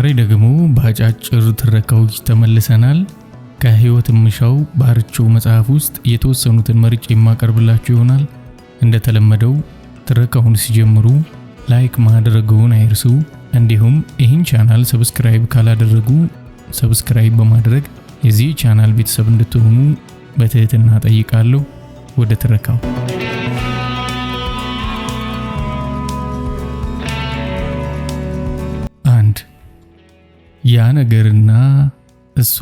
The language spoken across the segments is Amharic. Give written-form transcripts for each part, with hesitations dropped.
ዛሬ ደግሞ በአጫጭር ትረካዎች ተመልሰናል። ከህይወት ምሻው ባርቾ መጽሐፍ ውስጥ የተወሰኑትን መርጬ የማቀርብላችሁ ይሆናል። እንደተለመደው ትረካውን ሲጀምሩ ላይክ ማድረግዎን አይርሱ። እንዲሁም ይህን ቻናል ሰብስክራይብ ካላደረጉ ሰብስክራይብ በማድረግ የዚህ ቻናል ቤተሰብ እንድትሆኑ በትህትና ጠይቃለሁ። ወደ ትረካው ያ ነገርና እሷ።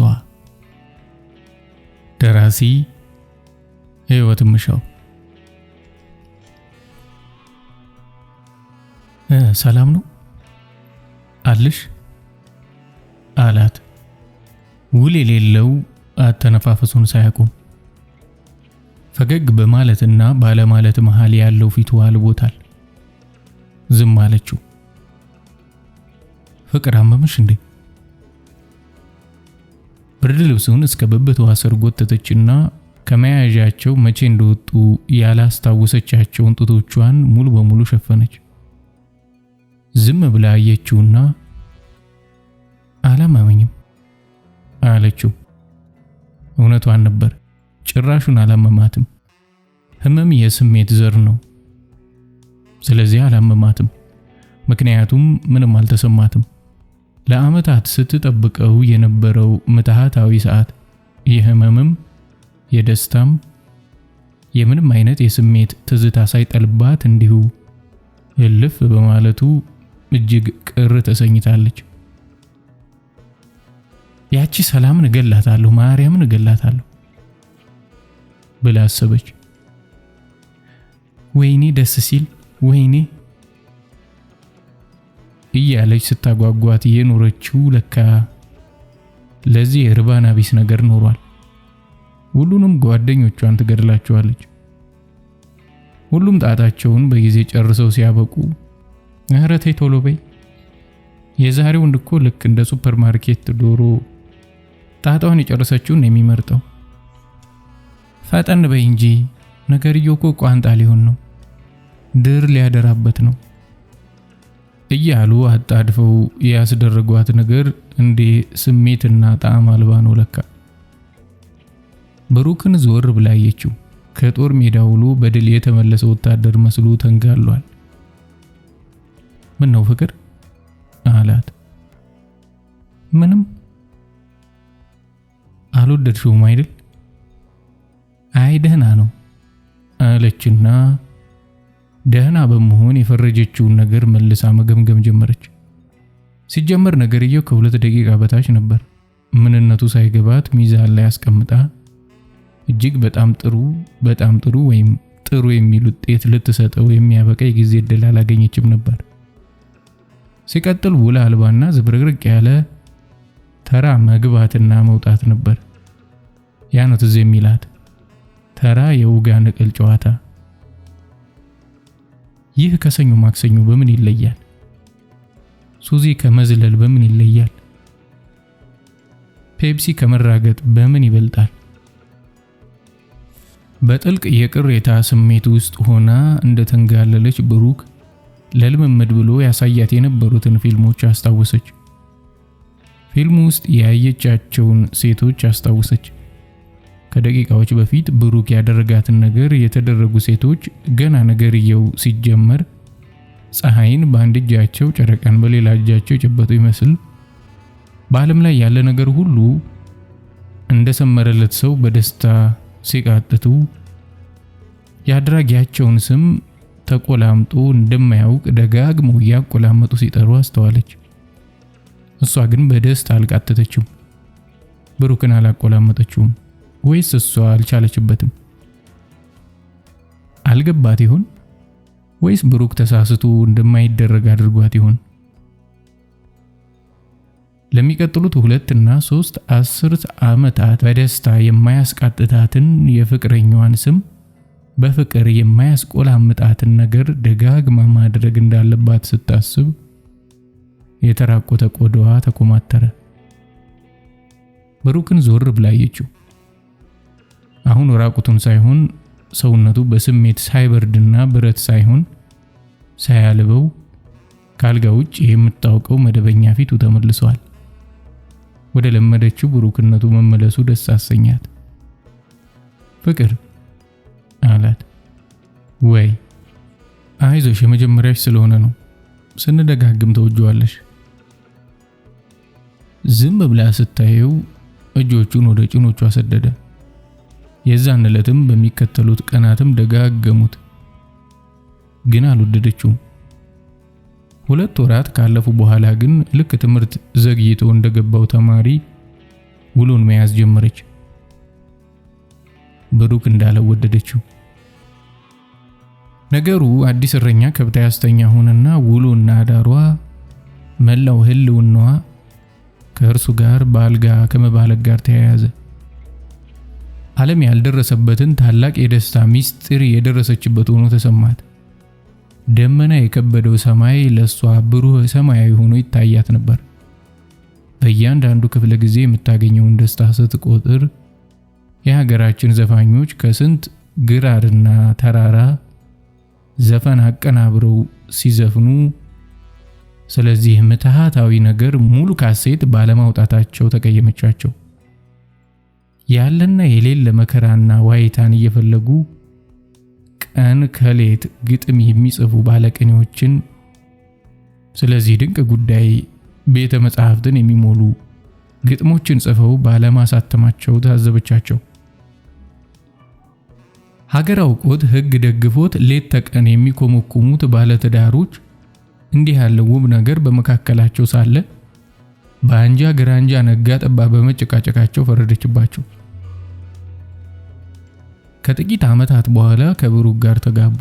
ደራሲ ህይወት ምሻው። ሰላም ነው አልሽ አላት። ውል የሌለው አተነፋፈሱን ሳያቆም ፈገግ በማለትና ባለማለት መሃል ያለው ፊቱ አልቦታል። ዝም አለችው። ፍቅር አመመሽ እንዴ? ብርድ ልብሱን እስከ ብብቷ ስር ጎተተችና ከመያዣቸው መቼ እንደወጡ ያላስታወሰቻቸውን ጡቶቿን ሙሉ በሙሉ ሸፈነች። ዝም ብላ አየችውና አላመመኝም አለችው። እውነቷን ነበር። ጭራሹን አላመማትም። ህመም የስሜት ዘር ነው። ስለዚህ አላመማትም። ምክንያቱም ምንም አልተሰማትም። ለዓመታት ስትጠብቀው የነበረው ምትሃታዊ ሰዓት የህመምም የደስታም የምንም አይነት የስሜት ትዝታ ሳይጠልባት እንዲሁ እልፍ በማለቱ እጅግ ቅር ተሰኝታለች። ያቺ ሰላምን እገላታለሁ፣ ማርያምን እገላታለሁ ብላ አሰበች። ወይኔ ደስ ሲል፣ ወይኔ እያለች ስታጓጓት የኖረችው ለካ ለዚህ እርባና ቢስ ነገር ኖሯል። ሁሉንም ጓደኞቿን ትገድላቸዋለች። ሁሉም ጣጣቸውን በጊዜ ጨርሰው ሲያበቁ ኧረ ተይ ቶሎ በይ፣ የዛሬው ወንድ እኮ ልክ እንደ ሱፐርማርኬት ዶሮ ጣጣውን የጨረሰችውን የሚመርጠው፣ ፈጠን በይ እንጂ ነገርየው እኮ ቋንጣ ሊሆን ነው፣ ድር ሊያደራበት ነው እያሉ አጣድፈው ያስደረጓት ነገር እንዴ ስሜትና ጣዕም አልባ ነው ለካ። ብሩክን ዞር ብላ አየችው። ከጦር ሜዳ ውሎ በድል የተመለሰ ወታደር መስሎ ተንጋሏል። ምን ነው ፍቅር አላት። ምንም አልወደድሽውም አይደል? አይ ደህና ነው አለችና ደህና በመሆን የፈረጀችውን ነገር መልሳ መገምገም ጀመረች። ሲጀመር ነገርየው ከ2 ደቂቃ በታች ነበር። ምንነቱ ሳይገባት ሚዛን ላይ አስቀምጣ እጅግ በጣም ጥሩ ወይም ጥሩ የሚል ውጤት ልትሰጠው የሚያበቃ የጊዜ ዕድል አላገኘችም ነበር። ሲቀጥል ውል አልባና ዝብርቅርቅ ያለ ተራ መግባትና መውጣት ነበር። ያ ነው ትዝ የሚላት ተራ የውጋ ንቅል ጨዋታ። ይህ ከሰኞ ማክሰኞ በምን ይለያል? ሱዚ ከመዝለል በምን ይለያል? ፔፕሲ ከመራገጥ በምን ይበልጣል? በጥልቅ የቅሬታ ስሜት ውስጥ ሆና እንደተንጋለለች ብሩክ ለልምምድ ብሎ ያሳያት የነበሩትን ፊልሞች አስታወሰች። ፊልሙ ውስጥ ያየቻቸውን ሴቶች አስታወሰች። ከደቂቃዎች በፊት ብሩክ ያደረጋትን ነገር የተደረጉ ሴቶች ገና ነገርየው ሲጀመር ፀሐይን በአንድ እጃቸው ጨረቃን በሌላ እጃቸው የጨበጡ ይመስል በዓለም ላይ ያለ ነገር ሁሉ እንደሰመረለት ሰው በደስታ ሲቃጥቱ ያድራጊያቸውን ስም ተቆላምጦ እንደማያውቅ ደጋግመው ያቆላመጡ ሲጠሩ አስተዋለች። እሷ ግን በደስታ አልቃተተችም። ብሩክን አላቆላመጠችውም። ወይስ እሷ አልቻለችበትም? አልገባት ይሆን? ወይስ ብሩክ ተሳስቶ እንደማይደረግ አድርጓት ይሆን? ለሚቀጥሉት 2 እና 3 10 ዓመታት በደስታ የማያስቃጥታትን የፍቅረኛዋን ስም በፍቅር የማያስቆላምጣትን ነገር ደጋግማ ማድረግ እንዳለባት ስታስብ የተራቆተ ቆዳዋ ተኮማተረ። ብሩክን ዞር ብላ አየችው። አሁን ራቁቱን ሳይሆን ሰውነቱ በስሜት ሳይበርድና ብረት ሳይሆን ሳያልበው ካልጋ ውጭ የምታውቀው መደበኛ ፊቱ ተመልሷል። ወደ ለመደችው ብሩክነቱ መመለሱ ደስ አሰኛት። ፍቅር አላት። ወይ አይዞሽ የመጀመሪያሽ ስለሆነ ነው። ስንደጋግም ተወጂዋለሽ። ዝም ብላ ስታየው እጆቹን ወደ ጭኖቿ ሰደደ። የዛን ዕለትም በሚከተሉት ቀናትም ደጋገሙት። ግን አልወደደችውም። 2 ወራት ካለፉ በኋላ ግን ልክ ትምህርት ዘግይቶ እንደገባው ተማሪ ውሎን መያዝ ጀመረች። ብሩክ እንዳለው ወደደችው። ነገሩ አዲስ እረኛ ከብታ ያስተኛ ሆነና ውሎና አዳሯ መላው ህልውናዋ ከእርሱ ጋር ባልጋ ከመባለግ ጋር ተያያዘ። ዓለም ያልደረሰበትን ታላቅ የደስታ ሚስጥር የደረሰችበት ሆኖ ተሰማት። ደመና የከበደው ሰማይ ለሷ ብሩህ ሰማያዊ ሆኖ ይታያት ነበር። በእያንዳንዱ ክፍለ ጊዜ የምታገኘውን ደስታ ስትቆጥር የሀገራችን ዘፋኞች ከስንት ግራርና ተራራ ዘፈን አቀናብረው ሲዘፍኑ ስለዚህ ምትሃታዊ ነገር ሙሉ ካሴት ባለማውጣታቸው ተቀየመቻቸው። ያለና የሌለ መከራና ዋይታን እየፈለጉ ቀን ከሌት ግጥም የሚጽፉ ባለቅኔዎችን ስለዚህ ድንቅ ጉዳይ ቤተ መጻሕፍትን የሚሞሉ ግጥሞችን ጽፈው ባለማሳተማቸው ታዘበቻቸው። ሀገር አውቆት ሕግ ደግፎት ሌት ተቀን የሚኮመኩሙት ባለትዳሮች እንዲህ ያለው ውብ ነገር በመካከላቸው ሳለ በአንጃ ግራንጃ ነጋ ጠባ በመጨቃጨቃቸው ፈረደችባቸው። ከጥቂት ዓመታት በኋላ ከብሩክ ጋር ተጋቡ።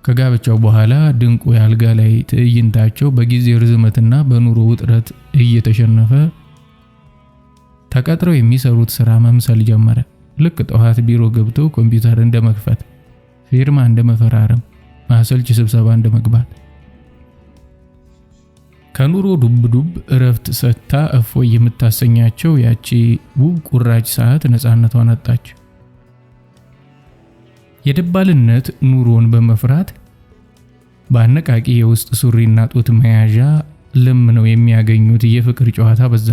ከጋብቻው በኋላ ድንቁ ያልጋ ላይ ትዕይንታቸው በጊዜ ርዝመትና በኑሮ ውጥረት እየተሸነፈ ተቀጥረው የሚሰሩት ስራ መምሰል ጀመረ። ልክ ጠዋት ቢሮ ገብተው ኮምፒውተር እንደመክፈት፣ ፊርማ እንደመፈራረም፣ አሰልቺ ስብሰባ እንደመግባት። ከኑሮ ዱብ እረፍት ሰጥታ እፎይ የምታሰኛቸው ያቺ ውብ ቁራጭ ሰዓት ነፃነቷን አጣች። የደባልነት ኑሮን በመፍራት በአነቃቂ የውስጥ ሱሪና ጡት መያዣ ለምነው የሚያገኙት የፍቅር ጨዋታ በዛ።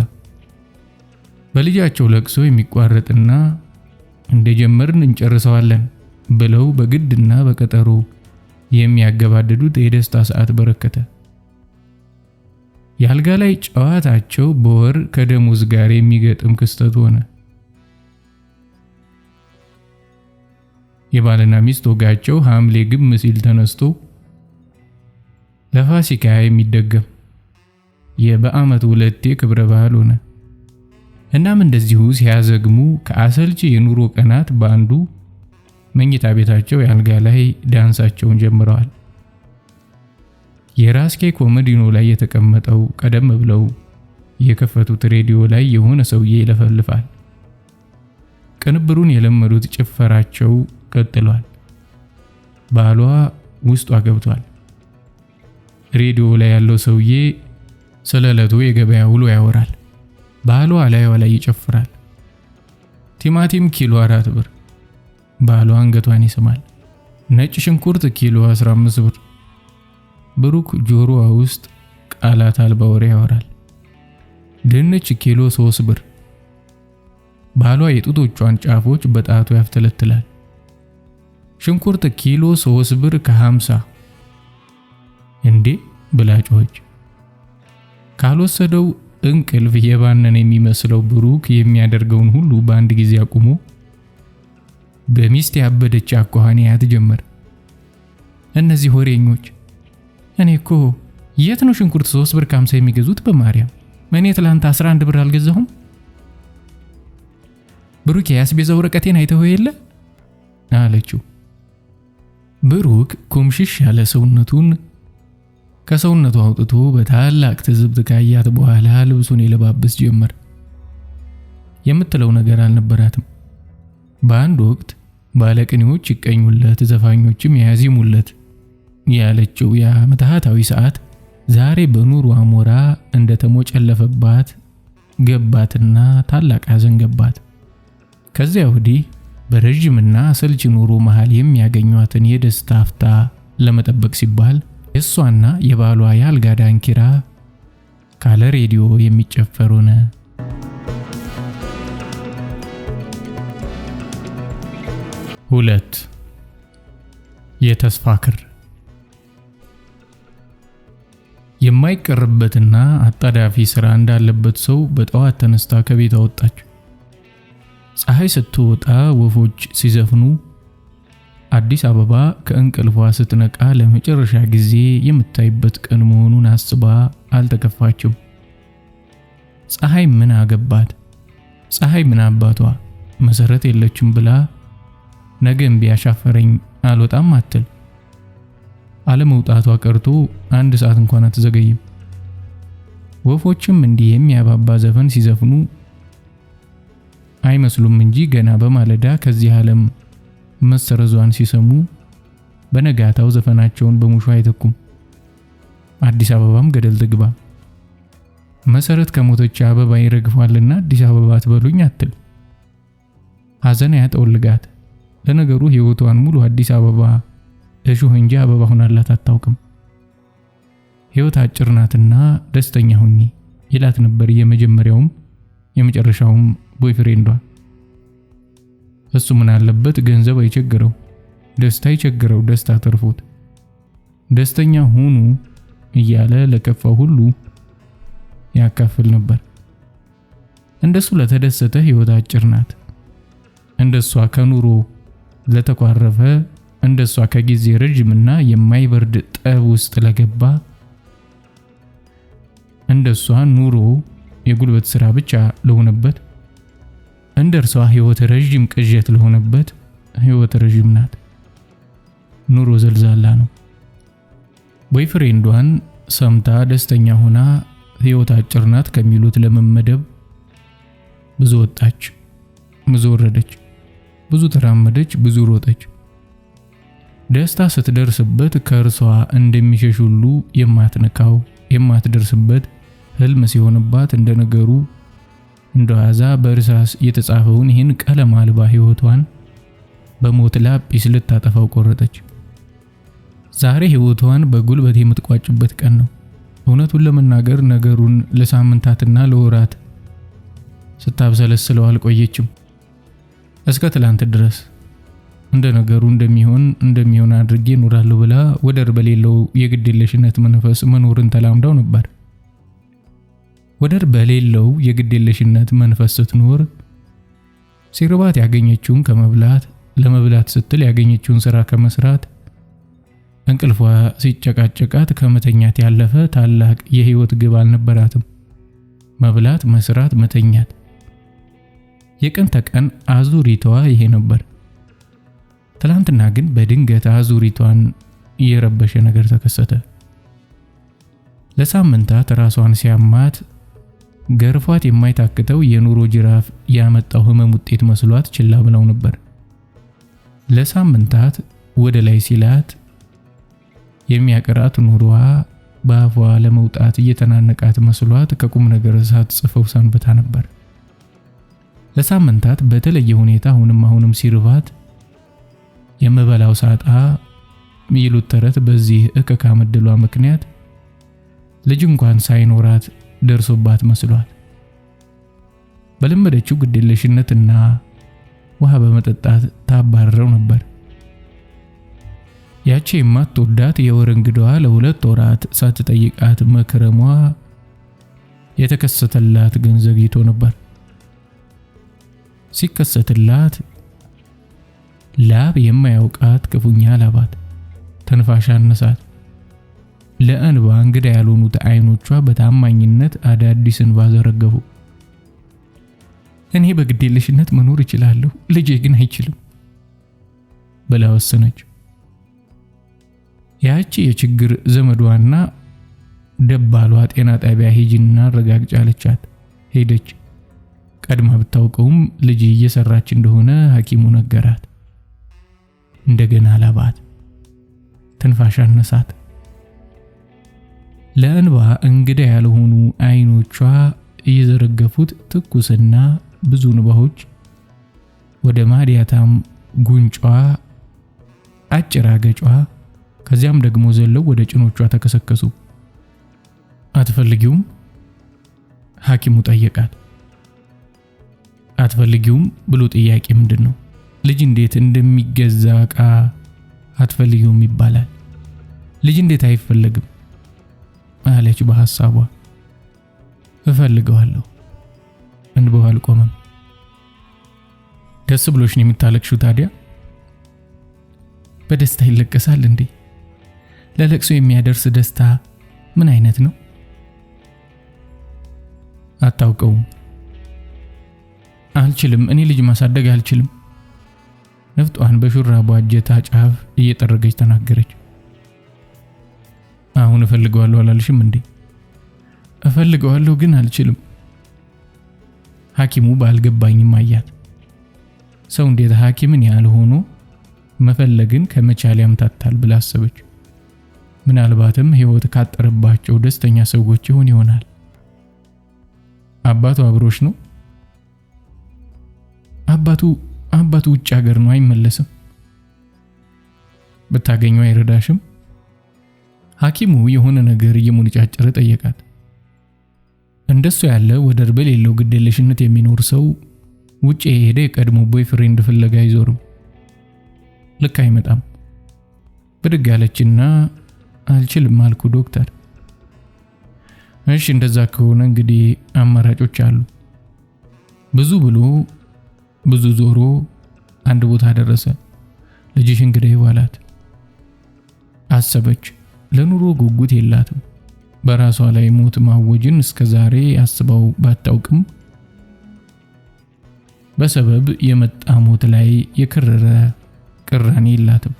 በልጃቸው ለቅሶ የሚቋረጥና እንደጀመርን እንጨርሰዋለን ብለው በግድና በቀጠሮ የሚያገባደዱት የደስታ ሰዓት በረከተ። የአልጋ ላይ ጨዋታቸው በወር ከደሞዝ ጋር የሚገጥም ክስተት ሆነ። የባልና ሚስት ወጋቸው ሐምሌ ግም ሲል ተነስቶ ለፋሲካ የሚደገም የበዓመት 2 ክብረ በዓል ሆነ። እናም እንደዚሁ ሲያዘግሙ ከአሰልቺ የኑሮ ቀናት በአንዱ መኝታ ቤታቸው የአልጋ ላይ ዳንሳቸውን ጀምረዋል። የራስጌ ኮመዲኖ ላይ የተቀመጠው ቀደም ብለው የከፈቱት ሬዲዮ ላይ የሆነ ሰውዬ ይለፈልፋል። ቅንብሩን የለመዱት ጭፈራቸው ቀጥሏል። ባሏ ውስጧ ገብቷል። ሬዲዮ ላይ ያለው ሰውዬ ስለለቱ የገበያ ውሎ ያወራል። ባሏ ላይዋ ላይ ይጨፍራል። ቲማቲም ኪሎ 4 ብር። ባሏ አንገቷን ይስማል። ነጭ ሽንኩርት ኪሎ 15 ብር። ብሩክ ጆሮዋ ውስጥ ቃላት አልባ ወሬ ያወራል። ድንች ኪሎ 3 ብር። ባሏ የጡቶቿን ጫፎች በጣቱ ያፍተለትላል። ሽንኩርት ኪሎ 3 ብር ከ50። እንዴ ብላ ጮኸች። ካልወሰደው እንቅልፍ የባነን የሚመስለው ብሩክ የሚያደርገውን ሁሉ በአንድ ጊዜ አቁሞ በሚስት ያበደች አኳኋን ያት ጀመር። እነዚህ ወሬኞች እኔ እኮ የት ነው ሽንኩርት 3 ብር ከ50 የሚገዙት? በማርያም እኔ ትላንት 11 ብር አልገዛሁም? ብሩክ ያስቤዛው ወረቀቴን አይተው የለ አለችው። ብሩክ ኩምሽሽ ያለ ሰውነቱን ከሰውነቱ አውጥቶ በታላቅ ትዝብት ካያት በኋላ ልብሱን ይለባብስ ጀመር። የምትለው ነገር አልነበራትም። በአንድ ወቅት ባለቅኔዎች ይቀኙለት፣ ዘፋኞችም ያዚሙለት ያለችው ያ ምትሃታዊ ሰዓት ዛሬ በኑሮ አሞራ እንደተሞጨለፈባት ገባትና ታላቅ ሐዘን ገባት። ከዚያ ወዲህ በረጅምና አሰልቺ ኑሮ መሃል የሚያገኟትን የደስታ አፍታ ለመጠበቅ ሲባል እሷና የባሏ የአልጋ ዳንኪራ ካለ ሬዲዮ የሚጨፈሩ ሆነ። ሁለት የተስፋ ክር የማይቀርበትና አጣዳፊ ስራ እንዳለበት ሰው በጠዋት ተነስታ ከቤቷ ወጣች። ፀሐይ ስትወጣ ወፎች ሲዘፍኑ አዲስ አበባ ከእንቅልፏ ስትነቃ ለመጨረሻ ጊዜ የምታይበት ቀን መሆኑን አስባ አልተከፋችም። ፀሐይ ምን አገባት? ፀሐይ ምን አባቷ? መሰረት የለችም ብላ ነገም ቢያሻፈረኝ አልወጣም አትል። አለመውጣቷ ቀርቶ 1 ሰዓት እንኳን አትዘገይም። ወፎችም እንዲህ የሚያባባ ዘፈን ሲዘፍኑ አይመስሉም እንጂ ገና በማለዳ ከዚህ ዓለም መሰረዟን ሲሰሙ በነጋታው ዘፈናቸውን በሙሾ አይተኩም። አዲስ አበባም ገደል ትግባ። መሰረት ከሞተች አበባ ይረግፋልና አዲስ አበባ አትበሉኝ አትል። ሐዘን ያጠወልጋት። ለነገሩ ህይወቷን ሙሉ አዲስ አበባ እሾህ እንጂ አበባ ሆናላት አታውቅም። ህይወት አጭር ናትና ደስተኛ ሁኚ ይላት ነበር የመጀመሪያውም የመጨረሻውም ቦይፍሬንዷ። እሱ ምን አለበት ገንዘብ አይቸግረው፣ ደስታ ይቸግረው፣ ደስታ ተርፎት ደስተኛ ሁኑ እያለ ለከፋው ሁሉ ያካፍል ነበር። እንደሱ ለተደሰተ ህይወት አጭር ናት። እንደሷ ከኑሮ ለተቋረፈ፣ እንደሷ ከጊዜ ረጅምና የማይበርድ ጠብ ውስጥ ለገባ፣ እንደሷ ኑሮ የጉልበት ስራ ብቻ ለሆነበት፣ እንደርሷ ህይወት ረጅም ቅዠት ለሆነበት ህይወት ረጅም ናት። ኑሮ ዘልዛላ ነው። ቦይፍሬንዷን ሰምታ ደስተኛ ሆና ህይወት አጭር ናት ከሚሉት ለመመደብ ብዙ ወጣች፣ ብዙ ወረደች፣ ብዙ ተራመደች፣ ብዙ ሮጠች። ደስታ ስትደርስበት ከእርሷ እንደሚሸሽ ሁሉ የማትነካው የማትደርስበት ህልም ሲሆንባት እንደነገሩ እንደዋዛ በእርሳስ የተጻፈውን ይህን ቀለም አልባ ህይወቷን በሞት ላጲስ ልታጠፋው ቆረጠች። ዛሬ ህይወቷን በጉልበት የምትቋጭበት ቀን ነው። እውነቱን ለመናገር ነገሩን ለሳምንታትና ለወራት ስታብሰለስለው አልቆየችም። እስከ ትላንት ድረስ እንደነገሩ እንደሚሆን አድርጌ እኖራለሁ ብላ ወደር በሌለው የግድየለሽነት መንፈስ መኖርን ተላምዳው ነበር። ወደር በሌለው የግድየለሽነት መንፈስ ስትኖር ሲርባት ያገኘችውን ከመብላት፣ ለመብላት ስትል ያገኘችውን ስራ ከመስራት፣ እንቅልፏ ሲጨቃጨቃት ከመተኛት ያለፈ ታላቅ የህይወት ግብ አልነበራትም። መብላት፣ መስራት፣ መተኛት የቀን ተቀን አዙሪቷ ይሄ ነበር። ትላንትና ግን በድንገት አዙሪቷን የረበሸ ነገር ተከሰተ። ለሳምንታት ራሷን ሲያማት ገርፏት የማይታክተው የኑሮ ጅራፍ ያመጣው ህመም ውጤት መስሏት ችላ ብለው ነበር። ለሳምንታት ወደ ላይ ሲላት የሚያቀራት ኑሮዋ በአፏ ለመውጣት እየተናነቃት መስሏት ከቁም ነገር ሳትጽፈው ሰንብታ ነበር። ለሳምንታት በተለየ ሁኔታ አሁንም ሲርባት የመበላው ሳጣ ሚሉት ተረት በዚህ እከካም ዕድሏ ምክንያት ልጅ እንኳን ሳይኖራት ደርሶባት መስሏት በለመደችው ግድየለሽነትና ውሃ በመጠጣት ታባረረው ነበር። ያቺ የማትወዳት የወር እንግዳዋ ለ2 ወራት ሳትጠይቃት መክረሟ የተከሰተላት ግን ዘግይቶ ነበር። ሲከሰትላት ላብ የማያውቃት ክፉኛ ላባት፣ ተንፋሽ አነሳት። ለእንባ እንግዳ ያልሆኑት አይኖቿ በታማኝነት አዳዲስ እንባ ዘረገፉ። እኔ በግድየለሽነት መኖር እችላለሁ፣ ልጄ ግን አይችልም ብላ ወሰነች። ያቺ የችግር ዘመዷና ደባሏ ጤና ጣቢያ ሂጂና አረጋግጪ አለቻት። ሄደች። ቀድማ ብታውቀውም ልጅ እየሰራች እንደሆነ ሐኪሙ ነገራት። እንደገና ላባት፣ ትንፋሽ አነሳት። ለእንባ እንግዳ ያልሆኑ አይኖቿ እየዘረገፉት ትኩስና ብዙ እንባዎች ወደ ማዲያታም ጉንጯ፣ አጭር አገጯ ከዚያም ደግሞ ዘለው ወደ ጭኖቿ ተከሰከሱ። አትፈልጊውም? ሐኪሙ ጠየቃት። አትፈልጊውም ብሎ ጥያቄ ምንድነው? ልጅ እንዴት እንደሚገዛ ዕቃ አትፈልጊውም ይባላል? ልጅ እንዴት አይፈለግም? አለች በሐሳቧ። እፈልገዋለሁ። እንባዋ አልቆመም። ደስ ብሎሽ ነው የምታለቅሽው ታዲያ? በደስታ ይለቀሳል እንዴ? ለለቅሶ የሚያደርስ ደስታ ምን አይነት ነው? አታውቀውም። አልችልም፣ እኔ ልጅ ማሳደግ አልችልም። ነፍጧን በሹራቧ እጀታ ጫፍ እየጠረገች ተናገረች። አሁን እፈልገዋለሁ አላልሽም እንዴ? እፈልገዋለሁ ግን አልችልም። ሐኪሙ ባልገባኝም አያት። ሰው እንዴት ሐኪምን ያህል ሆኖ መፈለግን ከመቻል ያምታታል ብላ አሰበች። ምናልባትም ሕይወት ካጠረባቸው ደስተኛ ሰዎች ይሆናል። አባቱ አብሮሽ ነው? አባቱ ውጭ ሀገር ነው፣ አይመለስም። ብታገኘው አይረዳሽም? ሐኪሙ የሆነ ነገር እየሞነጫጨረ ጠየቃት። እንደሱ ያለ ወደር በሌለው ግዴለሽነት የሚኖር ሰው ውጭ የሄደ የቀድሞ ቦይፍሬንድ ፍለጋ አይዞርም። ልክ አይመጣም። ብድግ አለችና አልችልም አልኩ ዶክተር። እሺ እንደዛ ከሆነ እንግዲህ አማራጮች አሉ። ብዙ ብሎ ብዙ ዞሮ አንድ ቦታ ደረሰ። ልጅሽ እንግዲህ ይዋላት። አሰበች። ለኑሮ ጉጉት የላትም። በራሷ ላይ ሞት ማወጅን እስከዛሬ አስባው ባታውቅም በሰበብ የመጣ ሞት ላይ የከረረ ቅራኔ የላትም።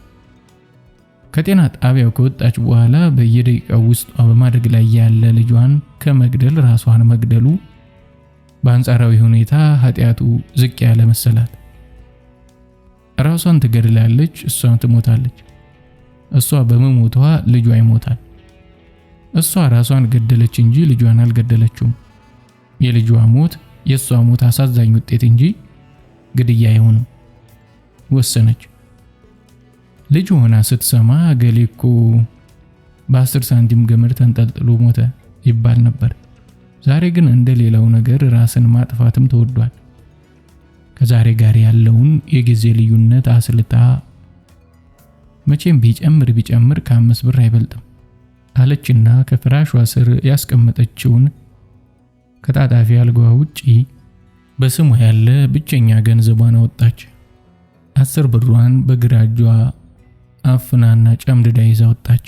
ከጤና ጣቢያው ከወጣች በኋላ በየደቂቃው ውስጥ በማደግ ላይ ያለ ልጇን ከመግደል ራሷን መግደሉ በአንጻራዊ ሁኔታ ኃጢያቱ ዝቅ ያለ መሰላት። ራሷን ትገድላለች፣ እሷን ትሞታለች። እሷ በመሞቷ ልጇ ይሞታል። እሷ ራሷን ገደለች እንጂ ልጇን አልገደለችውም። የልጇ ሞት የእሷ ሞት አሳዛኝ ውጤት እንጂ ግድያ አይሆንም ወሰነች። ልጅ ሆና ስትሰማ ገሌ እኮ በ10 ሳንቲም ገመድ ተንጠልጥሎ ሞተ ይባል ነበር። ዛሬ ግን እንደሌላው ነገር ራስን ማጥፋትም ተወዷል። ከዛሬ ጋር ያለውን የጊዜ ልዩነት አስልታ መቼም ቢጨምር ከ5 ብር አይበልጥም አለችና ከፍራሿ ስር ያስቀመጠችውን ከጣጣፊ አልጋዋ ውጪ በስሟ ያለ ብቸኛ ገንዘቧን አወጣች። 10 ብሯን በግራ እጇ አፍናና ጨምድዳ ይዛ ወጣች።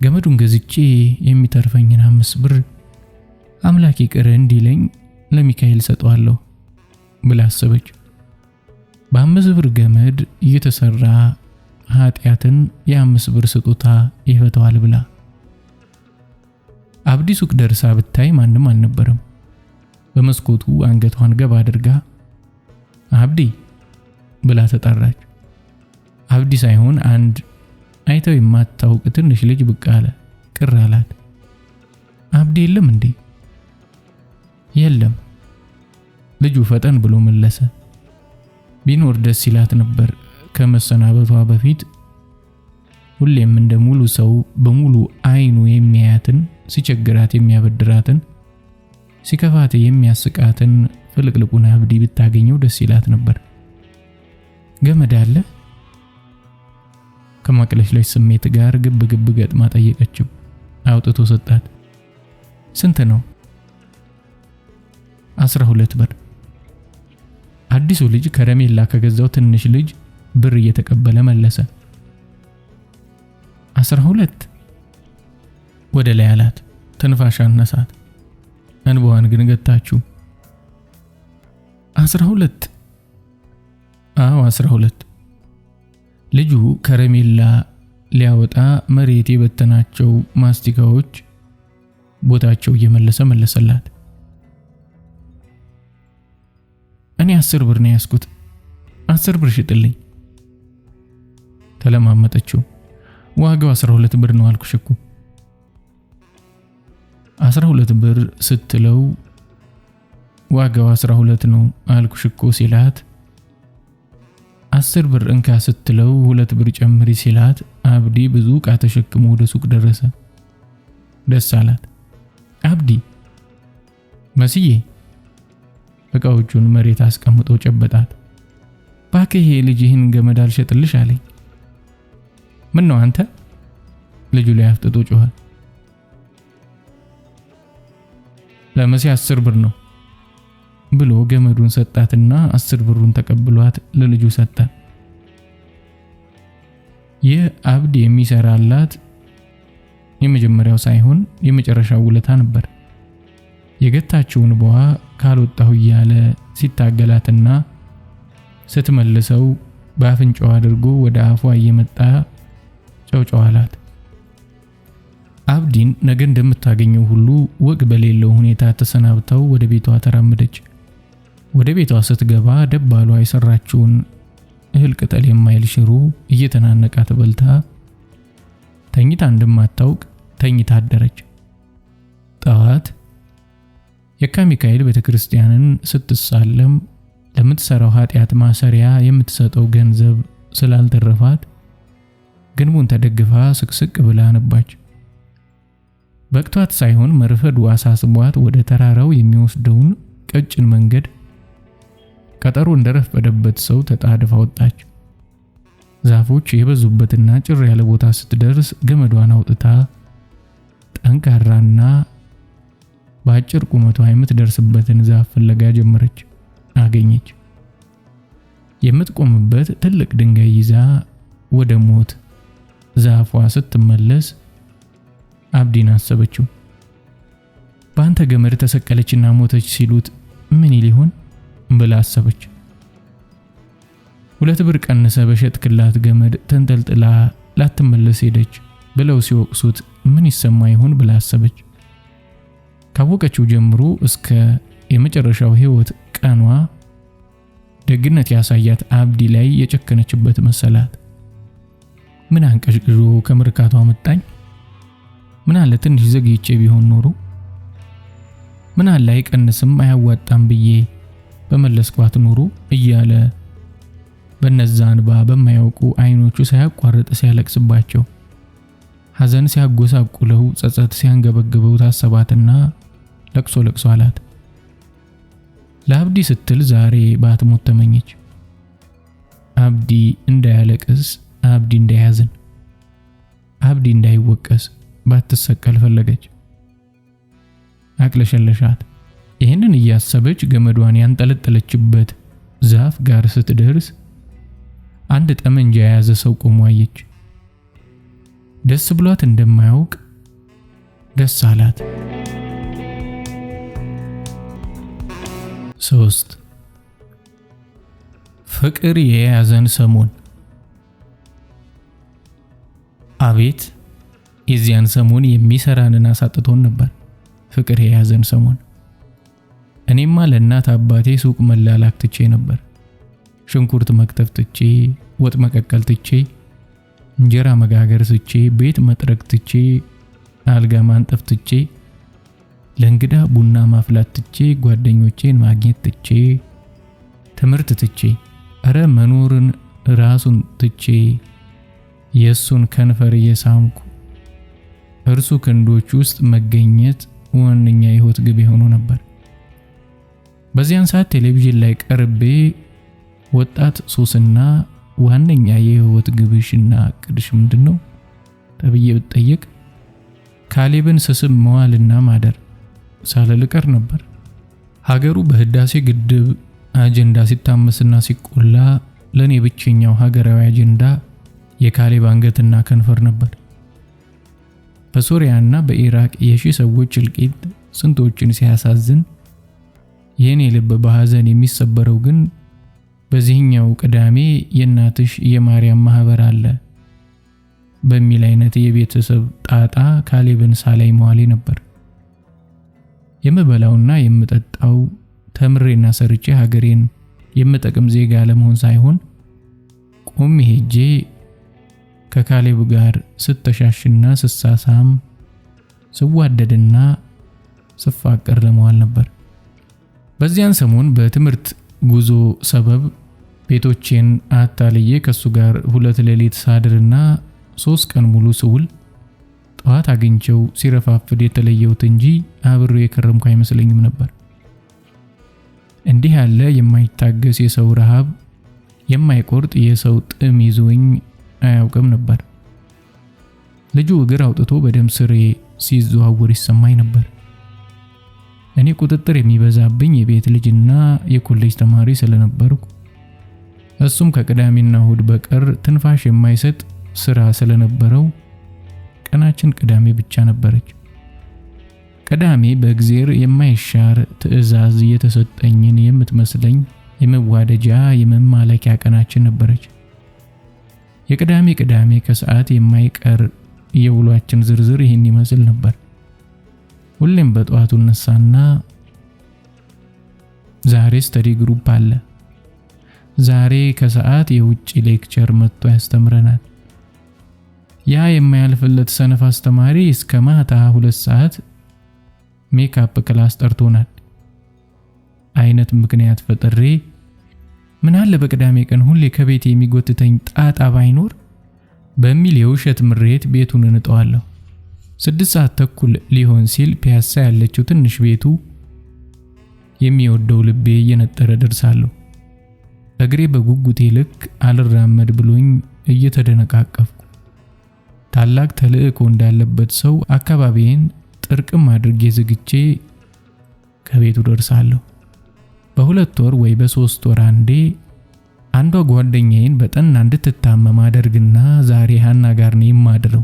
ገመዱን ገዝቼ የሚተርፈኝን 5 ብር አምላክ ይቅር እንዲለኝ ለሚካኤል ሰጠዋለሁ ብላ አሰበች። በ5 ብር ገመድ እየተሰራ ኃጢያትን የ5 ብር ስጦታ ይፈታዋል ብላ አብዲ ሱቅ ደርሳ ብታይ ማንም አልነበረም። በመስኮቱ አንገቷን ገባ አድርጋ አብዲ ብላ ተጣራች። አብዲ ሳይሆን አንድ አይተው የማታውቅ ትንሽ ልጅ ብቅ አለ። ቅር አላት። አብዲ የለም እንዴ? የለም። ልጁ ፈጠን ብሎ መለሰ። ቢኖር ደስ ይላት ነበር። ከመሰናበቷ በፊት ሁሌም እንደ ሙሉ ሰው በሙሉ አይኑ የሚያያትን፣ ሲቸግራት የሚያበድራትን፣ ሲከፋት የሚያስቃትን ፍልቅልቁን አብዲ ብታገኘው ደስ ይላት ነበር። ገመድ አለ? ከማቅለሽለሽ ስሜት ጋር ግብ ገጥማ ጠየቀችው። አውጥቶ ሰጣት። ስንት ነው? 12 ብር። አዲሱ ልጅ ከረሜላ ከገዛው ትንሽ ልጅ ብር እየተቀበለ መለሰ። 12 ወደ ላይ አላት። ትንፋሽ አነሳት። እንባዋን ግን ገታችው። 12 አዎ 12። ልጁ ከረሜላ ሊያወጣ መሬት የበተናቸው ማስቲካዎች ቦታቸው መለሰላት። እኔ 10 ብር ነው ያስኩት፣ 10 ብር ሽጥልኝ። ተለማመጠችው። ዋጋው 12 ብር ነው አልኩሽ እኮ። 12 ብር ስትለው ዋጋው 12 ነው አልኩሽ እኮ ሲላት 10 ብር እንካ ስትለው 2 ብር ጨምሪ ሲላት አብዲ ብዙ ዕቃ ተሸክሞ ወደ ሱቅ ደረሰ። ደስ አላት። አብዲ መስዬ ዕቃዎቹን መሬት አስቀምጦ ጨበጣት። ባክህ ልጅ ይህን ገመድ አልሸጥልሽ አለኝ። ምን ነው አንተ? ልጁ ላይ አፍጥጦ ጮኸ። ለመሲ 10 ብር ነው ብሎ ገመዱን ሰጣትና 10 ብሩን ተቀብሏት ለልጁ ሰጠ። ይህ አብዲ የሚሰራላት የመጀመሪያው ሳይሆን የመጨረሻው ውለታ ነበር። የገታችውን በኋ ካልወጣሁ እያለ ሲታገላትና ስትመልሰው በአፍንጫው አድርጎ ወደ አፏ እየመጣ ጨውጨዋላት። አብዲን ነገ እንደምታገኘው ሁሉ ወግ በሌለው ሁኔታ ተሰናብተው ወደ ቤቷ ተራመደች። ወደ ቤቷ ስትገባ ደባሏ የሰራችውን እህል ቅጠል የማይል ሽሮ እየተናነቃት በልታ ተኝታ እንደማታውቅ ተኝታ አደረች። ጠዋት የካ ሚካኤል ቤተክርስቲያንን ስትሳለም ለምትሰራው ኃጢአት ማሰሪያ የምትሰጠው ገንዘብ ስላልተረፋት ግንቡን ተደግፋ ስቅስቅ ብላ አነባች። በቅቷት ሳይሆን መርፈዱ አሳስቧት ወደ ተራራው የሚወስደውን ቀጭን መንገድ ቀጠሮ እንደረፈደበት ሰው ተጣድፋ ወጣች። ዛፎች የበዙበትና ጭር ያለ ቦታ ስትደርስ ገመዷን አውጥታ ጠንካራና በአጭር ቁመቷ የምትደርስበትን ዛፍ ፍለጋ ጀመረች። አገኘች። የምትቆምበት ትልቅ ድንጋይ ይዛ ወደ ሞት ዛፏ ስትመለስ አብዲን አሰበችው። በአንተ ገመድ ተሰቀለችና ሞተች ሲሉት ምን ሊሆን ብላ አሰበች። 2 ብር ቀንሰ በሸጥክላት ገመድ ተንጠልጥላ ላትመለስ ሄደች ብለው ሲወቅሱት ምን ይሰማ ይሆን ብላ አሰበች። ካወቀችው ጀምሮ እስከ የመጨረሻው ህይወት ቀኗ ደግነት ያሳያት አብዲ ላይ የጨከነችበት መሰላት። ምን አንቀሽቅሾ ከመርካቷ መጣኝ? ምን አለ ትንሽ ዘግይቼ ቢሆን ኖሮ? ምን አለ አይቀንስም አያዋጣም ብዬ በመለስኳት ኖሮ እያለ በነዛ እንባ በማያውቁ አይኖቹ ሳያቋርጥ ሲያለቅስባቸው ሐዘን ሲያጎሳቁለው ጸጸት ሲያንገበግበው ታሰባትና ለቅሶ አላት። ለአብዲ ስትል ዛሬ ባትሞት ተመኘች። አብዲ እንዳያለቅስ፣ አብዲ እንዳያዝን፣ አብዲ እንዳይወቀስ ባትሰቀል ፈለገች። አቅለሸለሻት። ይህንን እያሰበች ገመዷን ያንጠለጠለችበት ዛፍ ጋር ስትደርስ አንድ ጠመንጃ የያዘ ሰው ቆሞ አየች። ደስ ብሏት እንደማያውቅ ደስ አላት። 3 ፍቅር የያዘን ሰሞን። አቤት የዚያን ሰሞን የሚሰራንን አሳጥቶን ነበር። ፍቅር የያዘን ሰሞን። እኔማ ለእናት አባቴ ሱቅ መላላክ ትቼ ነበር። ሽንኩርት መክተፍ ትቼ፣ ወጥ መቀቀል ትቼ፣ እንጀራ መጋገር ትቼ፣ ቤት መጥረግ ትቼ፣ አልጋ ማንጠፍ ትቼ፣ ለእንግዳ ቡና ማፍላት ትቼ፣ ጓደኞቼን ማግኘት ትቼ፣ ትምህርት ትቼ፣ አረ መኖርን ራሱን ትቼ የሱን ከንፈር የሳምኩ እርሱ ክንዶች ውስጥ መገኘት ዋነኛ የህይወት ግብ ሆኖ ነበር። በዚያን ሰዓት ቴሌቪዥን ላይ ቀርቤ ወጣት ሶስና ዋነኛ የህይወት ግብሽና ቅድሽ ምንድነው ተብዬ ብጠየቅ ካሌብን ስስም መዋልና ማደር ሳልልቀር ነበር። ሀገሩ በህዳሴ ግድብ አጀንዳ ሲታመስና ሲቆላ ለኔ ብቸኛው ሀገራዊ አጀንዳ የካሌብ አንገትና ከንፈር ነበር። በሶሪያና በኢራቅ የሺህ ሰዎች እልቂት ስንቶችን ሲያሳዝን የኔ ልብ በሐዘን የሚሰበረው ግን በዚህኛው ቅዳሜ የእናትሽ የማርያም ማህበር አለ በሚል አይነት የቤተሰብ ጣጣ ካሌብን ሳላይ መዋሌ ነበር። የምበላውና የምጠጣው ተምሬና ሰርቼ ሀገሬን የምጠቅም ዜጋ ለመሆን ሳይሆን ቆም ሄጄ ከካሌብ ጋር ስተሻሽና ስሳሳም ስዋደድና ስፋቀር ለመዋል ነበር። በዚያን ሰሞን በትምህርት ጉዞ ሰበብ ቤቶቼን አታልዬ ከሱ ጋር 2 ሌሊት ሳድርና 3 ቀን ሙሉ ስውል ጠዋት አግኝቸው ሲረፋፍድ የተለየሁት እንጂ አብሬ የከረምኩ አይመስለኝም ነበር። እንዲህ ያለ የማይታገስ የሰው ረሃብ፣ የማይቆርጥ የሰው ጥም ይዞኝ አያውቅም ነበር። ልጁ እግር አውጥቶ በደም ስሬ ሲዘዋወር ይሰማኝ ነበር። እኔ ቁጥጥር የሚበዛብኝ የቤት ልጅና የኮሌጅ ተማሪ ስለነበርኩ እሱም ከቅዳሜና እሁድ በቀር ትንፋሽ የማይሰጥ ስራ ስለነበረው ቀናችን ቅዳሜ ብቻ ነበረች። ቅዳሜ በእግዚአብሔር የማይሻር ትዕዛዝ የተሰጠኝን የምትመስለኝ የመዋደጃ የመማለኪያ ቀናችን ነበረች። የቅዳሜ ከሰዓት የማይቀር የውሏችን ዝርዝር ይህን ይመስል ነበር። ሁሌም በጠዋቱ እነሳና ዛሬ ስተዲ ግሩፕ አለ፣ ዛሬ ከሰዓት የውጭ ሌክቸር መጥቶ ያስተምረናል፣ ያ የማያልፍለት ሰነፍ አስተማሪ እስከ ማታ 2 ሰዓት ሜካፕ ክላስ ጠርቶናል አይነት ምክንያት ፈጥሬ ምን አለ በቅዳሜ ቀን ሁሌ ከቤት የሚጎትተኝ ጣጣ ባይኖር በሚል የውሸት ምሬት ቤቱን እንጠዋለሁ። 6:30 ሊሆን ሲል ፒያሳ ያለችው ትንሽ ቤቱ የሚወደው ልቤ እየነጠረ ደርሳለሁ። እግሬ በጉጉቴ ልክ አልራመድ ብሎኝ እየተደነቃቀፍኩ ታላቅ ተልእኮ እንዳለበት ሰው አካባቢዬን ጥርቅም አድርጌ ዝግቼ ከቤቱ ደርሳለሁ። በ2 ወር ወይ በ3 ወር አንዴ አንዷ ጓደኛዬን በጠና እንድትታመም አደርግና ዛሬ ሃና ጋር ነው የማድረው፣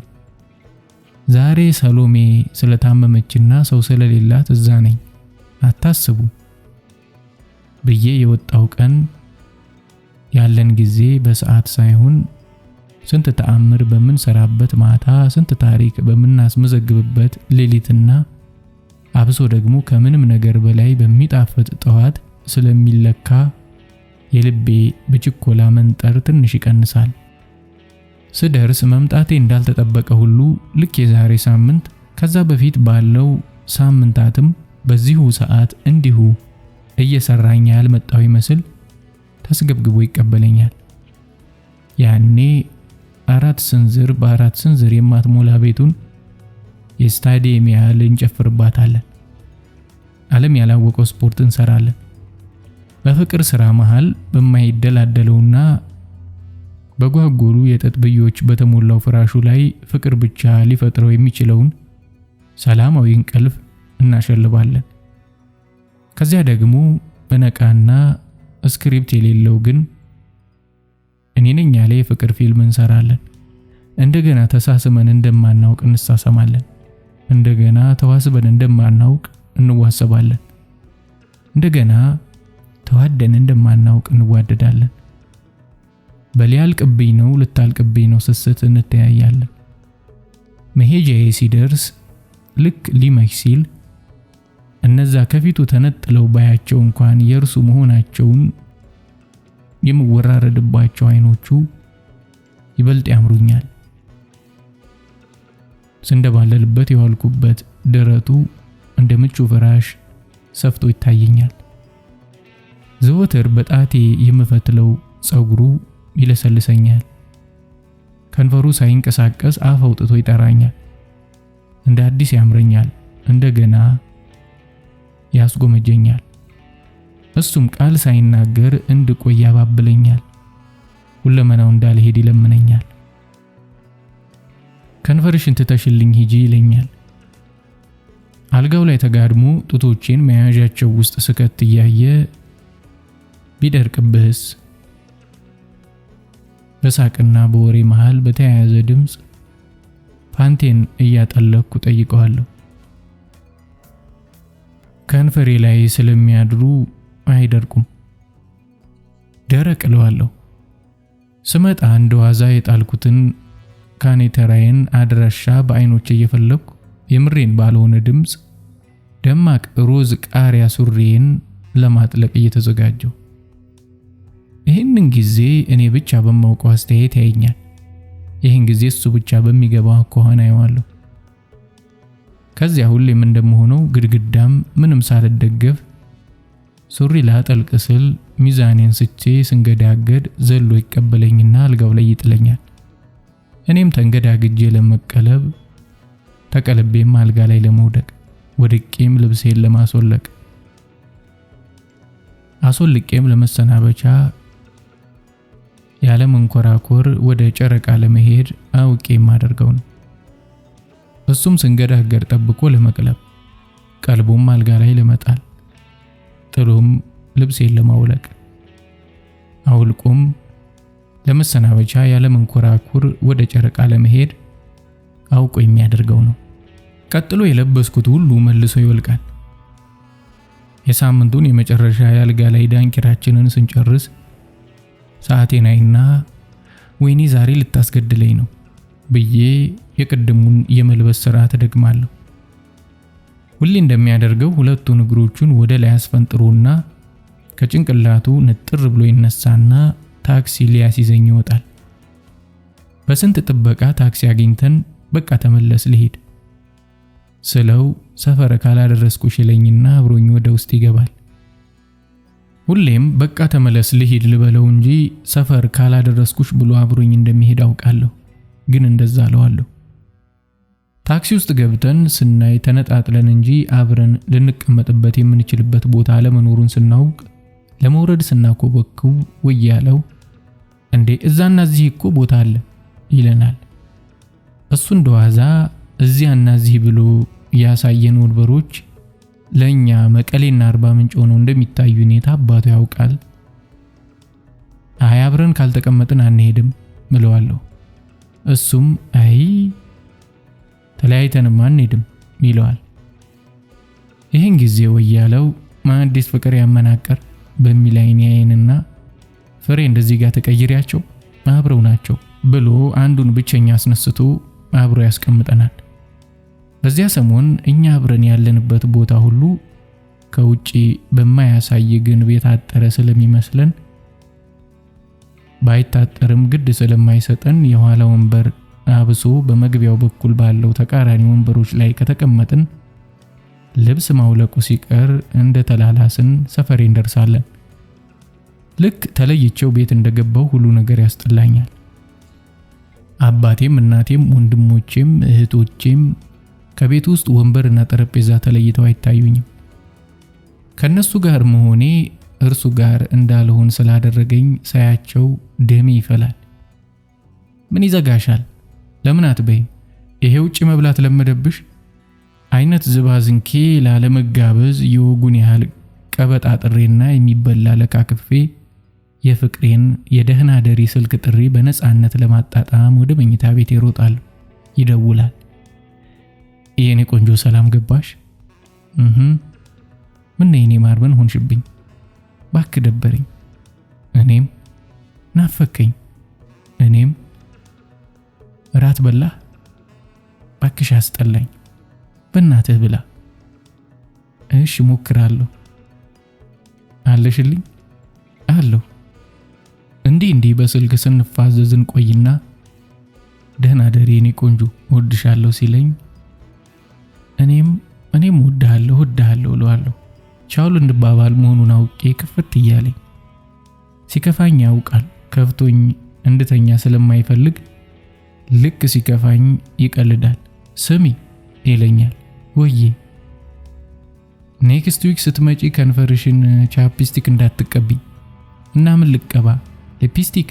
ዛሬ ሰሎሜ ስለታመመችና ሰው ስለሌላት እዛ ነኝ አታስቡ ብዬ የወጣው ቀን ያለን ጊዜ በሰዓት ሳይሆን ስንት ተአምር በምንሰራበት ማታ፣ ስንት ታሪክ በምናስመዘግብበት ሌሊትና አብሶ ደግሞ ከምንም ነገር በላይ በሚጣፍጥ ጠዋት ስለሚለካ የልቤ በችኮላ መንጠር ትንሽ ይቀንሳል። ስደርስ መምጣቴ እንዳልተጠበቀ ሁሉ ልክ የዛሬ ሳምንት ከዛ በፊት ባለው ሳምንታትም በዚሁ ሰዓት እንዲሁ እየሰራኝ ያልመጣው ይመስል ተስገብግቦ ይቀበለኛል። ያኔ 4 ስንዝር በ4 ስንዝር የማትሞላ ቤቱን የስታዲየም ያህል እንጨፍርባታለን። ዓለም ያላወቀው ስፖርት እንሰራለን። በፍቅር ስራ መሃል በማይደላደለውና በጓጉሉ የጥጥ ብዮች በተሞላው ፍራሹ ላይ ፍቅር ብቻ ሊፈጥረው የሚችለውን ሰላማዊ እንቅልፍ እናሸልባለን። ከዚያ ደግሞ በነቃና ስክሪፕት የሌለው ግን እኔ ነኝ ያለ የፍቅር ፊልም እንሰራለን። እንደገና ተሳስመን እንደማናውቅ እንሳሰማለን። እንደገና ተዋስበን እንደማናውቅ እንዋሰባለን። እንደገና ተዋደን እንደማናውቅ እንዋደዳለን። በሊያልቅብኝ ነው ልታልቅብኝ ነው ስስት እንተያያለን። መሄጃዬ ሲደርስ ልክ ሊመሽ ሲል እነዛ ከፊቱ ተነጥለው ባያቸው እንኳን የእርሱ መሆናቸውን የምወራረድባቸው አይኖቹ ይበልጥ ያምሩኛል። ስንደባለልበት የዋልኩበት ደረቱ እንደ ምቹ ፍራሽ ሰፍቶ ይታየኛል። ዘወትር በጣቴ የምፈትለው ጸጉሩ ይለሰልሰኛል። ከንፈሩ ሳይንቀሳቀስ አፍ አውጥቶ ይጠራኛል። እንደ አዲስ ያምረኛል። እንደገና ያስጎመጀኛል። እሱም ቃል ሳይናገር እንድቆይ ያባብለኛል። ሁለመናው እንዳልሄድ ይለምነኛል። ከንፈርሽን ትተሽልኝ ሂጂ ይለኛል። አልጋው ላይ ተጋድሞ ጡቶቼን መያዣቸው ውስጥ ስከት እያየ ቢደርቅብህስ? በሳቅና በወሬ መሃል በተያያዘ ድምፅ ፓንቴን እያጠለቅኩ ጠይቀዋለሁ። ከንፈሬ ላይ ስለሚያድሩ አይደርቁም። ደረቅ እለዋለሁ። ስመጣ እንደዋዛ የጣልኩትን ካኔተራዬን አድራሻ በአይኖቼ እየፈለኩ የምሬን ባልሆነ ድምፅ ደማቅ ሮዝ ቃሪያ ሱሪዬን ለማጥለቅ እየተዘጋጀው ይህንን ጊዜ እኔ ብቻ በማውቀው አስተያየት ያየኛል። ይህን ጊዜ እሱ ብቻ በሚገባው ከሆነ አየዋለሁ። ከዚያ ሁሌም እንደምሆነው ግድግዳም ምንም ሳልደገፍ ሱሪ ላጠልቅ ስል ሚዛኔን ስቼ ስንገዳገድ ዘሎ ይቀበለኝና አልጋው ላይ ይጥለኛል። እኔም ተንገዳግጄ ለመቀለብ ተቀልቤም አልጋ ላይ ለመውደቅ ወድቄም ልብሴን ለማስወለቅ አስወልቄም ለመሰናበቻ ያለ መንኮራኮር ወደ ጨረቃ ለመሄድ አውቄ ማደርገው ነው። እሱም ስንገዳገር ጠብቆ ለመቅለብ ቀልቡም አልጋ ላይ ለመጣል ጥሎም ልብሴን ለማውለቅ አውልቆም ለመሰናበቻ ያለ መንኮራኩር ወደ ጨረቃ ለመሄድ አውቆ የሚያደርገው ነው። ቀጥሎ የለበስኩት ሁሉ መልሶ ይወልቃል። የሳምንቱን የመጨረሻ ያልጋ ላይ ዳንኪራችንን ስንጨርስ ሰዓቴን አይና ወይኔ ዛሬ ልታስገድለኝ ነው ብዬ የቅድሙን የመልበስ ስርዓት ደግማለሁ። ሁሌ እንደሚያደርገው ሁለቱን እግሮቹን ወደ ላይ አስፈንጥሮና ከጭንቅላቱ ንጥር ብሎ ይነሳና ታክሲ ሊያስይዘኝ ይወጣል። በስንት ጥበቃ ታክሲ አግኝተን በቃ ተመለስ ልሄድ ስለው ሰፈር ካላደረስኩሽ ይለኝና አብሮኝ ወደ ውስጥ ይገባል። ሁሌም በቃ ተመለስ ልሄድ ልበለው እንጂ ሰፈር ካላደረስኩሽ ብሎ አብሮኝ እንደሚሄድ አውቃለሁ። ግን እንደዛ አለዋለሁ። ታክሲ ውስጥ ገብተን ስናይ ተነጣጥለን እንጂ አብረን ልንቀመጥበት የምንችልበት ቦታ አለመኖሩን ስናውቅ ለመውረድ ስናኮበክው ወያለው እንዴ እዛና እዚህ እኮ ቦታ አለ ይለናል። እሱ እንደዋዛ እዚያና እዚህ ብሎ ያሳየን ወንበሮች ለኛ መቀሌና አርባ ምንጭ ሆነው እንደሚታዩ ሁኔታ አባቱ ያውቃል። አይ አብረን ካልተቀመጥን አንሄድም ምለዋለሁ። እሱም አይ ተለያይተንም አንሄድም ይለዋል። ይህን ጊዜ ወያለው ማዲስ ፍቅር ያመናቀር በሚል አይን ያየንና ፍሬ እንደዚህ ጋር ተቀይሪያቸው አብረው ናቸው ብሎ አንዱን ብቸኛ አስነስቶ አብሮ ያስቀምጠናል። በዚያ ሰሞን እኛ አብረን ያለንበት ቦታ ሁሉ ከውጪ በማያሳይ ግንብ የታጠረ ስለሚመስለን ባይታጠርም ግድ ስለማይሰጠን የኋላ ወንበር አብሶ በመግቢያው በኩል ባለው ተቃራኒ ወንበሮች ላይ ከተቀመጥን ልብስ ማውለቁ ሲቀር እንደ ተላላስን ሰፈሬ እንደርሳለን። ልክ ተለይቼው ቤት እንደገባው ሁሉ ነገር ያስጠላኛል። አባቴም እናቴም ወንድሞቼም እህቶቼም ከቤት ውስጥ ወንበርና ጠረጴዛ ተለይተው አይታዩኝም። ከነሱ ጋር መሆኔ እርሱ ጋር እንዳልሆን ስላደረገኝ ሳያቸው ደሜ ይፈላል። ምን ይዘጋሻል? ለምን አትበይም? ይሄ ውጪ መብላት ለመደብሽ አይነት ዝባዝንኬ ላለመጋበዝ የወጉን ያህል ቀበጣጥሬና የሚበላ ለካክፌ የፍቅሬን የደህና ደሪ ስልክ ጥሪ በነጻነት ለማጣጣም ወደ መኝታ ቤት ይሮጣል። ይደውላል። የኔ ቆንጆ ሰላም ገባሽ? ምን የኔ ማር ምን ሆንሽብኝ? ባክ ደበረኝ። እኔም ናፈከኝ። እኔም ራት በላህ? ባክሽ አስጠላኝ። በእናትህ ብላ። እሺ ሞክራለሁ። አለሽልኝ? አለሁ። እንዲህ በስልክ ስንፋዘዝን ቆይና ደህና ደሪ የኔ ቆንጆ ወድሻለሁ ሲለኝ እኔም ወድሃለሁ እለዋለሁ። ቻው እንድባባል መሆኑን አውቄ ክፍት እያለኝ ሲከፋኝ ያውቃል። ከፍቶኝ እንድተኛ ስለማይፈልግ ልክ ሲከፋኝ ይቀልዳል። ስሚ ይለኛል። ወዬ ኔክስት ዊክ ስትመጪ ከንፈርሽን ቻፕስቲክ እንዳትቀቢ እና ምን ልቀባ? ሊፕስቲክ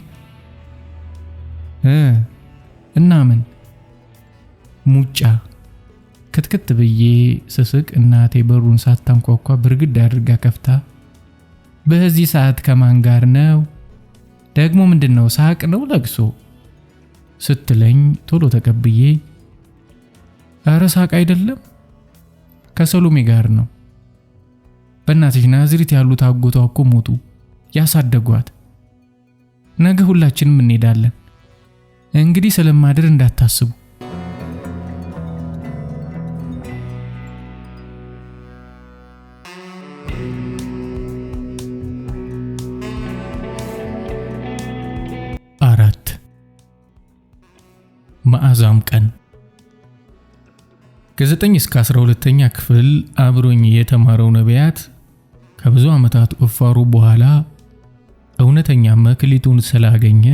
እና ምን ሙጫ። ክትክት ብዬ ስስቅ እናቴ በሩን ሳታንኳኳ ብርግድ አድርጋ ከፍታ በዚህ ሰዓት ከማን ጋር ነው ደግሞ? ምንድነው ሳቅ ነው ለቅሶ ስትለኝ ቶሎ ተቀብዬ ኧረ ሳቅ አይደለም ከሰሎሜ ጋር ነው። በእናትሽ ናዝሪት ያሉት አጎቷ እኮ ሞቱ ያሳደጓት። ነገ ሁላችንም እንሄዳለን። እንግዲህ ስለማድር እንዳታስቡ። አራት መዓዛም ቀን ከ9 እስከ 12ኛ ክፍል አብሮኝ የተማረው ነቢያት ከብዙ ዓመታት ቁፋሮ በኋላ እውነተኛ መክሊቱን ስላገኘ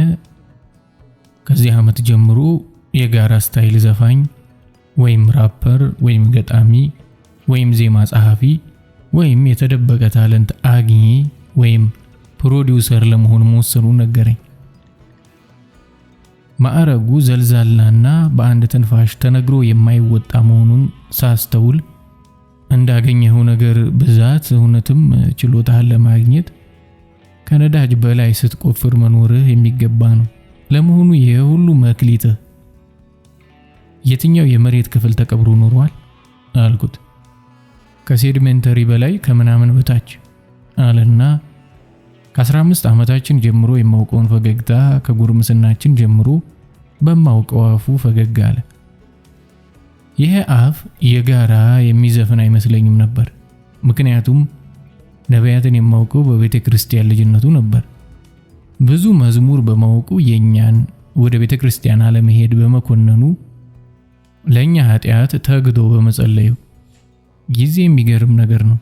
ከዚህ ዓመት ጀምሮ የጋራ ስታይል ዘፋኝ ወይም ራፐር ወይም ገጣሚ ወይም ዜማ ጸሐፊ ወይም የተደበቀ ታለንት አግኚ ወይም ፕሮዲውሰር ለመሆን መወሰኑን ነገረኝ። ማዕረጉ ዘልዛላና በአንድ ትንፋሽ ተነግሮ የማይወጣ መሆኑን ሳስተውል እንዳገኘው ነገር ብዛት እውነትም ችሎታህን ለማግኘት ከነዳጅ በላይ ስትቆፍር መኖርህ የሚገባ ነው። ለመሆኑ ይሄ ሁሉ መክሊትህ የትኛው የመሬት ክፍል ተቀብሮ ኖሯል አልኩት። ከሴዲሜንተሪ በላይ ከምናምን በታች አለና ከ15 ዓመታችን ጀምሮ የማውቀውን ፈገግታ ከጉርምስናችን ጀምሮ በማውቀው አፉ ፈገግ አለ። ይሄ አፍ የጋራ የሚዘፍን አይመስለኝም ነበር። ምክንያቱም ነቢያትን የማውቀው በቤተ ክርስቲያን ልጅነቱ ነበር። ብዙ መዝሙር በማውቁ የኛን ወደ ቤተ ክርስቲያን አለመሄድ በመኮነኑ ለኛ ኃጢአት ተግዶ በመጸለዩ ጊዜ የሚገርም ነገር ነው።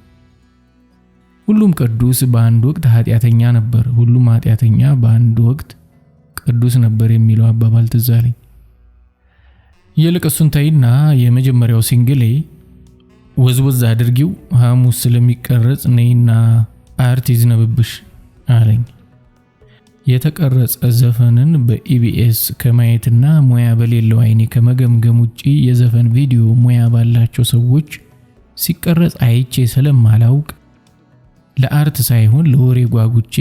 ሁሉም ቅዱስ በአንድ ወቅት ኃጢአተኛ ነበር፣ ሁሉም ኃጢአተኛ በአንድ ወቅት ቅዱስ ነበር የሚለው አባባል ትዝ አለኝ። ይልቅ እሱን ተይና የመጀመሪያው ሲንግሌ ወዝወዝ አድርጊው ሐሙስ ስለሚቀረጽ ነይና አርት ይዝነብብሽ አለኝ። የተቀረጸ ዘፈንን በኢቢኤስ ከማየትና ሙያ በሌለው አይኔ ከመገምገም ውጪ የዘፈን ቪዲዮ ሙያ ባላቸው ሰዎች ሲቀረጽ አይቼ ስለማላውቅ ለአርት ሳይሆን ለወሬ ጓጉቼ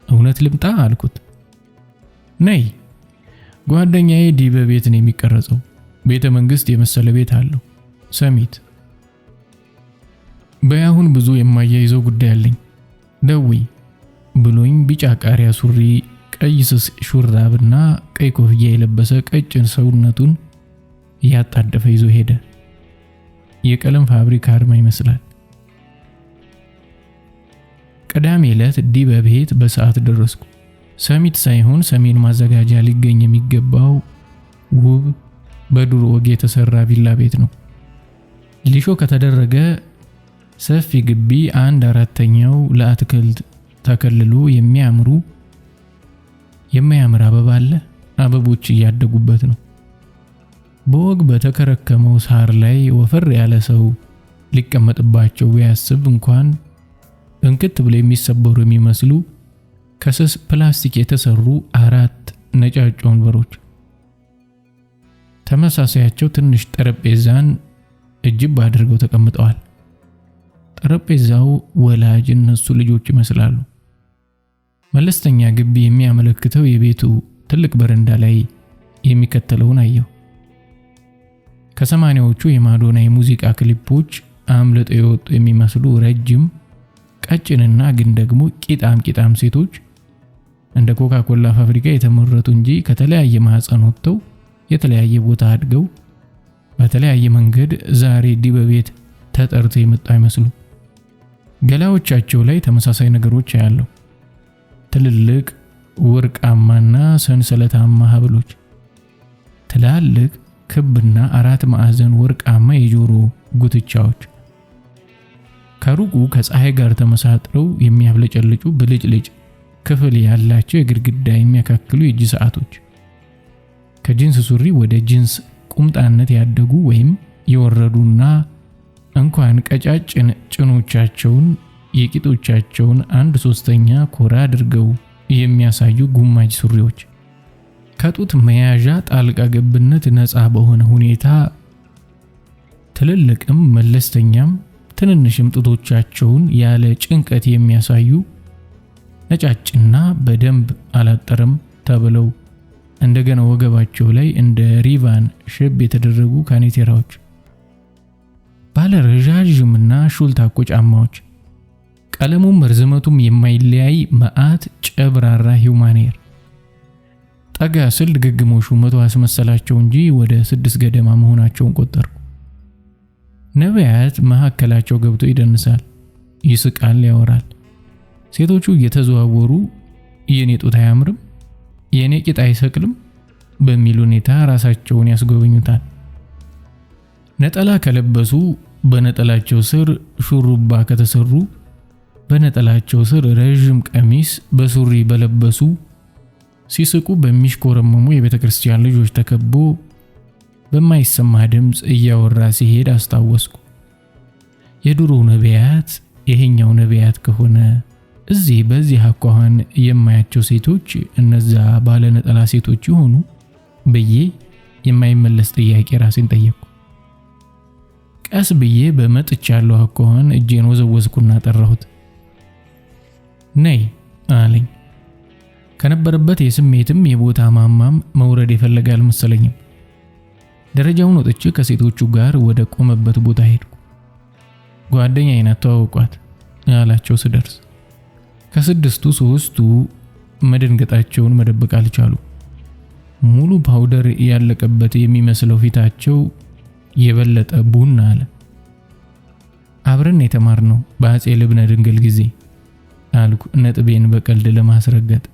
እውነት ልምጣ አልኩት። ነይ ጓደኛዬ ዲበ ቤት ነው የሚቀረጸው። ቤተ መንግስት የመሰለ ቤት አለው ሰሚት። በያሁን ብዙ የማያይዘው ጉዳይ አለኝ ደውይ ብሎኝ ቢጫ ቃሪያ ሱሪ፣ ቀይ ስስ ሹራብና ቀይ ኮፍያ የለበሰ ቀጭን ሰውነቱን ያጣደፈ ይዞ ሄደ። የቀለም ፋብሪካ አርማ ይመስላል። ቅዳሜ ዕለት ዲበ ቤት በሰዓት ደረስኩ። ሰሚት ሳይሆን ሰሜን ማዘጋጃ ሊገኝ የሚገባው ውብ በድሮ ወግ የተሰራ ቪላ ቤት ነው። ሊሾ ከተደረገ ሰፊ ግቢ 1/4ኛው ለአትክልት ተከልሎ የሚያምር አበባ አለ። አበቦች እያደጉበት ነው። በወግ በተከረከመው ሳር ላይ ወፈር ያለ ሰው ሊቀመጥባቸው ቢያስብ እንኳን እንክት ብለው የሚሰበሩ የሚመስሉ ከስስ ፕላስቲክ የተሰሩ 4 ነጫጭ ወንበሮች፣ ተመሳሳያቸው ትንሽ ጠረጴዛን እጅብ አድርገው ተቀምጠዋል። ጠረጴዛው ወላጅ እነሱ ልጆች ይመስላሉ። መለስተኛ ግቢ የሚያመለክተው የቤቱ ትልቅ በረንዳ ላይ የሚከተለውን አየሁ። ከ80ዎቹ የማዶና የሙዚቃ ክሊፖች አምልጠው የወጡ የሚመስሉ ረጅም ቀጭንና ግን ደግሞ ቂጣም ሴቶች እንደ ኮካኮላ ፋብሪካ የተመረቱ እንጂ ከተለያየ ማህፀን ወጥተው የተለያየ ቦታ አድገው በተለያየ መንገድ ዛሬ ዲበ ቤት ተጠርተው የመጡ አይመስሉ። ገላዎቻቸው ላይ ተመሳሳይ ነገሮች ያለው ትልልቅ ወርቃማና ሰንሰለታማ ሐብሎች፣ ትላልቅ ክብና 4 ማዕዘን ወርቃማ የጆሮ ጉትቻዎች፣ ከሩቁ ከፀሐይ ጋር ተመሳጥረው የሚያብለጨልጩ ብልጭልጭ ክፍል ያላቸው የግድግዳ የሚያካክሉ የእጅ ሰዓቶች፣ ከጂንስ ሱሪ ወደ ጂንስ ቁምጣነት ያደጉ ወይም የወረዱና እንኳን ቀጫጭን ጭኖቻቸውን የቂጦቻቸውን 1/3ኛ ኮራ አድርገው የሚያሳዩ ጉማጅ ሱሪዎች፣ ከጡት መያዣ ጣልቃ ገብነት ነፃ በሆነ ሁኔታ ትልልቅም መለስተኛም ትንንሽም ጡቶቻቸውን ያለ ጭንቀት የሚያሳዩ ነጫጭና በደንብ አላጠረም ተብለው እንደገና ወገባቸው ላይ እንደ ሪቫን ሽብ የተደረጉ ካኔቴራዎች፣ ባለ ረዣዥምና ሹልታኮ ጫማዎች፣ ቀለሙም ርዝመቱም የማይለያይ መዓት ጨብራራ ሂውማኔር። ጠጋ ስል ድግግሞሹ 100 አስመሰላቸው እንጂ ወደ 6 ገደማ መሆናቸውን ቆጠርኩ። ነቢያት መካከላቸው ገብቶ ይደንሳል፣ ይስቃል፣ ያወራል። ሴቶቹ እየተዘዋወሩ የኔ ጡት አያምርም፣ የኔ ቂጥ አይሰቅልም በሚል ሁኔታ ራሳቸውን ያስጎበኙታል። ነጠላ ከለበሱ በነጠላቸው ስር ሹሩባ ከተሰሩ በነጠላቸው ስር ረጅም ቀሚስ በሱሪ በለበሱ ሲስቁ በሚሽኮረመሙ የቤተ ክርስቲያን ልጆች ተከቦ በማይሰማ ድምፅ እያወራ ሲሄድ አስታወስኩ። የድሮ ነቢያት ይሄኛው ነቢያት ከሆነ እዚህ በዚህ አኳኋን የማያቸው ሴቶች እነዛ ባለ ነጠላ ሴቶች ይሆኑ ብዬ የማይመለስ ጥያቄ ራሴን ጠየቅኩ። ቀስ ብዬ በመጥቻለሁ አኳኋን እጄን ወዘወዝኩና ጠራሁት። ነይ አለኝ። ከነበረበት የስሜትም የቦታ ማማም መውረድ የፈለገ አልመሰለኝም። ደረጃውን ወጥቼ ከሴቶቹ ጋር ወደ ቆመበት ቦታ ሄድኩ። ጓደኛዬን አስተዋወቋት ያላቸው ስደርስ ከስድስቱ ሶስቱ መደንገጣቸውን መደበቅ አልቻሉ። ሙሉ ፓውደር ያለቀበት የሚመስለው ፊታቸው የበለጠ ቡና አለ። አብረን የተማርነው በአፄ ልብነ ድንግል ጊዜ አልኩ ነጥቤን በቀልድ ለማስረገጥ።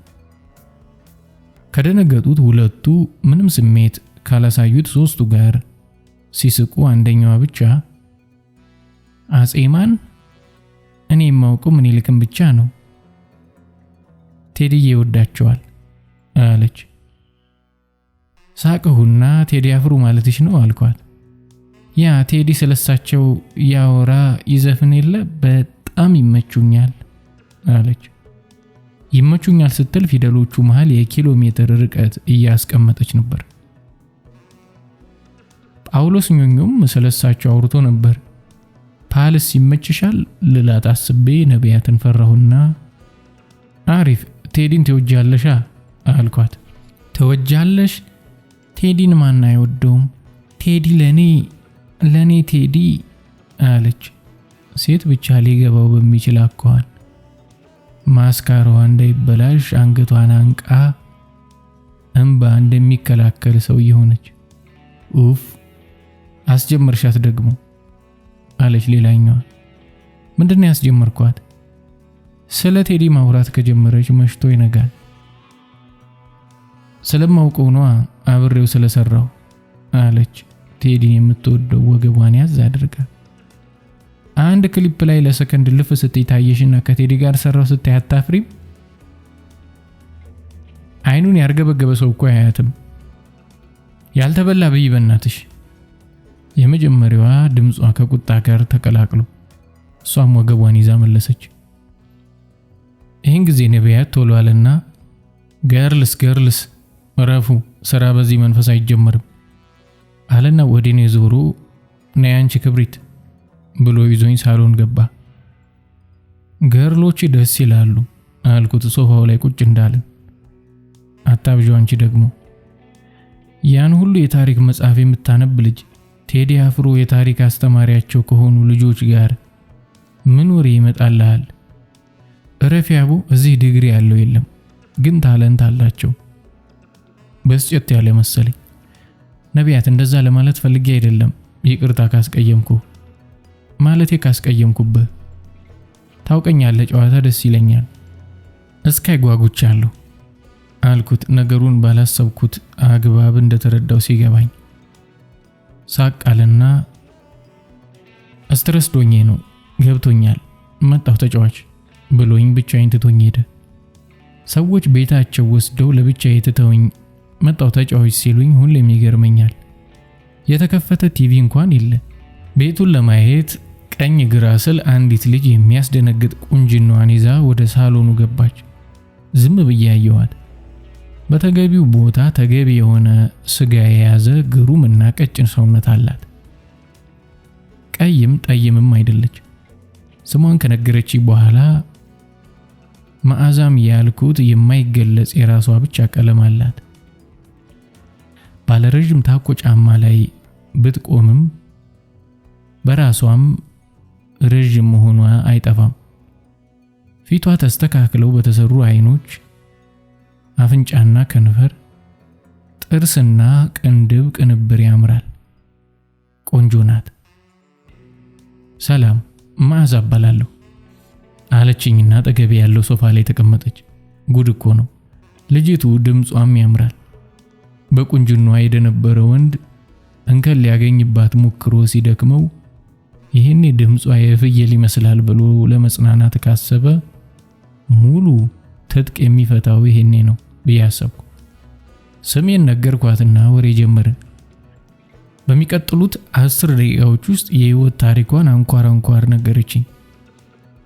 ከደነገጡት ሁለቱ ምንም ስሜት ካላሳዩት ሶስቱ ጋር ሲስቁ አንደኛዋ ብቻ አፄ ማን? እኔ የማውቀው ምኒልክን ብቻ ነው። ቴዲዬ ይወዳቸዋል አለች። ሳቅሁና ቴዲ አፍሮ ማለትሽ ነው አልኳት። ያ ቴዲ ስለሳቸው ያወራ ይዘፍን የለ በጣም ይመቹኛል አለች። ይመቹኛል ስትል ፊደሎቹ መሃል የኪሎ ሜትር ርቀት እያስቀመጠች ነበር። ጳውሎስ ኞኞም ስለሳቸው አውርቶ ነበር። ፓልስ ይመችሻል ልላት አስቤ ነቢያትን ፈራሁና አሪፍ ቴዲን ትወጃለሻ አልኳት። ተወጃለሽ? ቴዲን ማን አይወደውም? ቴዲ ለኔ ቴዲ አለች። ሴት ብቻ ሊገባው በሚችል አኳኋን ማስካራዋ እንዳይበላሽ አንገቷን አንቃ እንባ እንደሚከላከል ሰው የሆነች ኡፍ አስጀመርሻት ደግሞ አለች ሌላኛዋ። ምንድነው ያስጀመርኳት? ስለ ቴዲ ማውራት ከጀመረች መሽቶ ይነጋል። ስለማውቀው ነው አብሬው ስለሰራው አለች ቴዲን የምትወደው ወገቧን ያዝ አድርጋ። አንድ ክሊፕ ላይ ለሰከንድ ልፍ ስትይ ታየሽና ከቴዲ ጋር ሰራው ስትይ አታፍሪም? አይኑን ያርገበገበ ሰው እኮ አያትም። ያልተበላ ብይ በእናትሽ። የመጀመሪያዋ ድምጿ ከቁጣ ጋር ተቀላቅሎ እሷም ወገቧን ይዛ መለሰች። ይህን ጊዜ ነቢያት ቶሎ አለና ገርልስ ረፉ ስራ በዚህ መንፈስ አይጀመርም አለና ወዲኔ ዞሮ ነይ አንቺ ክብሪት ብሎ ይዞኝ ሳሎን ገባ። ገርሎች ደስ ይላሉ አልኩት ሶፋው ላይ ቁጭ እንዳለን። አታብዢው አንቺ ደግሞ ያን ሁሉ የታሪክ መጽሐፍ የምታነብ ልጅ ቴዲ አፍሮ የታሪክ አስተማሪያቸው ከሆኑ ልጆች ጋር ምን ወሬ ይመጣልሃል? ረፊያቡ እዚህ ዲግሪ ያለው የለም ግን ታለንት አላቸው። በስጨት ያለ መሰለኝ። ነቢያት እንደዛ ለማለት ፈልጌ አይደለም። ይቅርታ ካስቀየምኩ ማለቴ ካስቀየምኩብህ። ታውቀኛለህ፣ ጨዋታ ደስ ይለኛል። እስካይ ጓጉቻለሁ አልኩት ነገሩን ባላሰብኩት አግባብ እንደተረዳው ሲገባኝ። ሳቃልና ስትረስ ዶኜ ነው ገብቶኛል መጣሁ ተጫዋች ብሎኝ ብቻዬን ትቶኝ ሄደ። ሰዎች ቤታቸው ወስደው ለብቻዬ ትተውኝ መጣሁ ተጫዋች ሲሉኝ ሁሌም ይገርመኛል። የተከፈተ ቲቪ እንኳን የለ። ቤቱን ለማየት ቀኝ ግራ ስል አንዲት ልጅ የሚያስደነግጥ ቁንጅናዋን ይዛ ወደ ሳሎኑ ገባች። ዝም ብዬ አየኋት። በተገቢው ቦታ ተገቢ የሆነ ስጋ የያዘ ግሩምና ቀጭን ሰውነት አላት። ቀይም ጠይምም አይደለች። ስሟን ከነገረች በኋላ መዓዛም ያልኩት የማይገለጽ የራሷ ብቻ ቀለም አላት። ባለረጅም ታኮ ጫማ ላይ ብትቆምም በራሷም ረጅም መሆኗ አይጠፋም። ፊቷ ተስተካክለው በተሰሩ አይኖች፣ አፍንጫና ከንፈር፣ ጥርስና ቅንድብ ቅንብር ያምራል። ቆንጆ ናት። ሰላም መዓዛ እባላለሁ አለችኝና አጠገቤ ያለው ሶፋ ላይ ተቀመጠች። ጉድ እኮ ነው። ልጅቱ ድምጿም ያምራል። በቁንጅናዋ የደነበረ ወንድ እንከን ሊያገኝባት ሞክሮ ሲደክመው ይሄኔ ድምጿ የፍየል ይመስላል ብሎ ለመጽናናት ካሰበ ሙሉ ትጥቅ የሚፈታው ይሄኔ ነው ብዬ አሰብኩ። ስሜን ነገርኳትና ወሬ ጀመርን። በሚቀጥሉት 10 ደቂቃዎች ውስጥ የህይወት ታሪኳን አንኳር ነገረችኝ።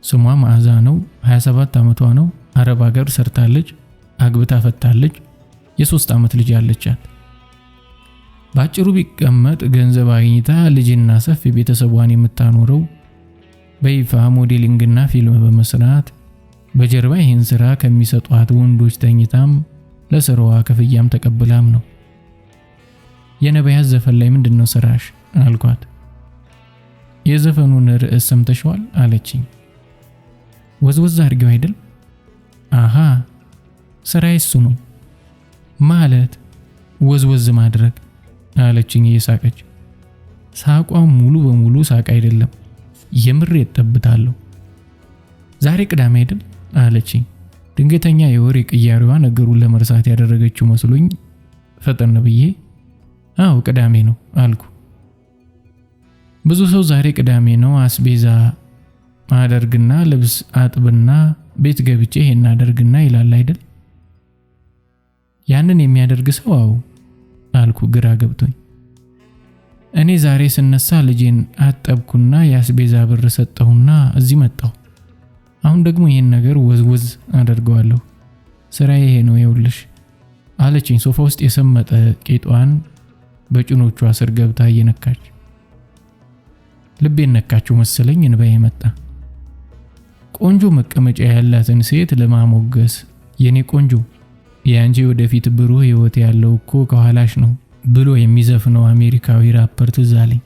ስሟ መዓዛ ነው። 27 ዓመቷ ነው። አረብ ሀገር ሰርታለች። አግብታ ፈታለች። የ3 ዓመት ልጅ አለቻት። ባጭሩ ቢቀመጥ ገንዘብ አግኝታ ልጅና ሰፊ ቤተሰቧን የምታኖረው በይፋ ሞዴሊንግና ፊልም በመስራት በጀርባ ይህን ስራ ከሚሰጧት ወንዶች ተኝታም ለስራዋ ክፍያም ተቀብላም ነው። የነቢያት ዘፈን ላይ ምንድነው ስራሽ አልኳት። የዘፈኑን ርዕስ ሰምተሽዋል አለችኝ። ወዝወዝ አድርጊው አይደል? አሃ ስራዬ እሱ ነው ማለት ወዝወዝ ማድረግ አለችኝ እየሳቀች። ሳቋም ሙሉ በሙሉ ሳቅ አይደለም፣ የምር ይጠብታለሁ። ዛሬ ቅዳሜ አይደል አለችኝ። ድንገተኛ የወሬ ቅያሬዋ ነገሩን ለመርሳት ያደረገችው መስሎኝ ፈጠን ብዬ አዎ ቅዳሜ ነው አልኩ። ብዙ ሰው ዛሬ ቅዳሜ ነው አስቤዛ አደርግና ልብስ አጥብና ቤት ገብቼ ይሄን አደርግና ይላል አይደል? ያንን የሚያደርግ ሰው አዎ አልኩ ግራ ገብቶኝ። እኔ ዛሬ ስነሳ ልጄን አጠብኩና የአስቤዛ ብር ሰጠሁና እዚህ መጣሁ። አሁን ደግሞ ይሄን ነገር ወዝወዝ አደርገዋለሁ። ስራዬ ይሄ ነው ይውልሽ አለችኝ ሶፋ ውስጥ የሰመጠ ቂጧን በጭኖቿ ስር ገብታ እየነካች። ልቤን ነካችው መሰለኝ እንባዬ መጣ። ቆንጆ መቀመጫ ያላትን ሴት ለማሞገስ የኔ ቆንጆ ያንቺ ወደፊት ብሩህ ህይወት ያለው እኮ ከኋላሽ ነው ብሎ የሚዘፍነው አሜሪካዊ ራፐር ትዝ አለኝ።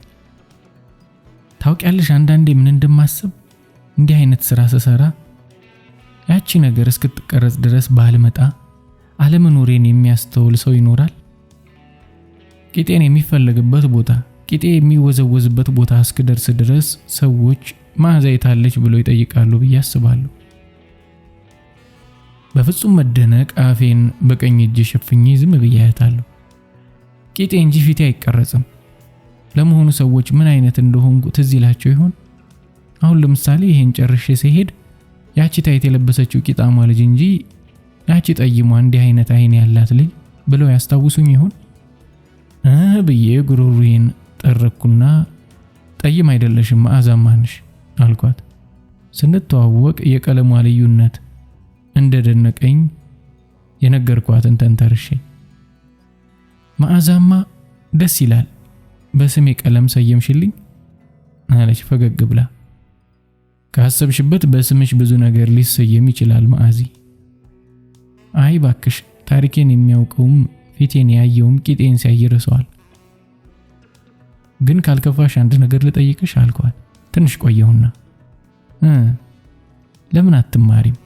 ታውቂያለሽ አንዳንዴ ምን እንደማስብ እንዲህ አይነት ስራ ስሰራ ያቺ ነገር እስክትቀረጽ ድረስ ባልመጣ አለመኖሬን የሚያስተውል ሰው ይኖራል። ቂጤን የሚፈልግበት ቦታ ቂጤ የሚወዘወዝበት ቦታ እስክደርስ ድረስ ሰዎች መዓዛ የታለች ብሎ ይጠይቃሉ ብዬ አስባለሁ። በፍጹም መደነቅ አፌን በቀኝ እጅ ሸፍኜ ዝም ብዬ አያታለሁ። ቂጤ እንጂ ፊቴ አይቀረጽም። ለመሆኑ ሰዎች ምን አይነት እንደሆንኩ ትዝ ይላቸው ይሆን? አሁን ለምሳሌ ይሄን ጨርሼ ሲሄድ ያቺ ታይት የለበሰችው ቂጣማ ልጅ እንጂ ያቺ ጠይሟ እንዲህ አይነት አይን ያላት ልጅ ብለው ያስታውሱኝ ይሆን? ብዬ ጉሮሮዬን ጠረኩና ጠይም አይደለሽም መዓዛማ ነሽ አልኳት። ስንተዋወቅ የቀለሟ ልዩነት እንደደነቀኝ የነገርኳትን ተንተርሼ መዓዛማ ደስ ይላል በስሜ ቀለም ሰየምሽልኝ አለች ፈገግ ብላ። ካሰብሽበት በስምሽ ብዙ ነገር ሊሰየም ይችላል መዓዚ። አይ ባክሽ ታሪኬን የሚያውቀውም ፊቴን ያየውም ቂጤን ሲያይረሰዋል። ግን ካልከፋሽ አንድ ነገር ልጠይቅሽ አልኳት። ትንሽ ቆየሁና ለምን አትማሪም?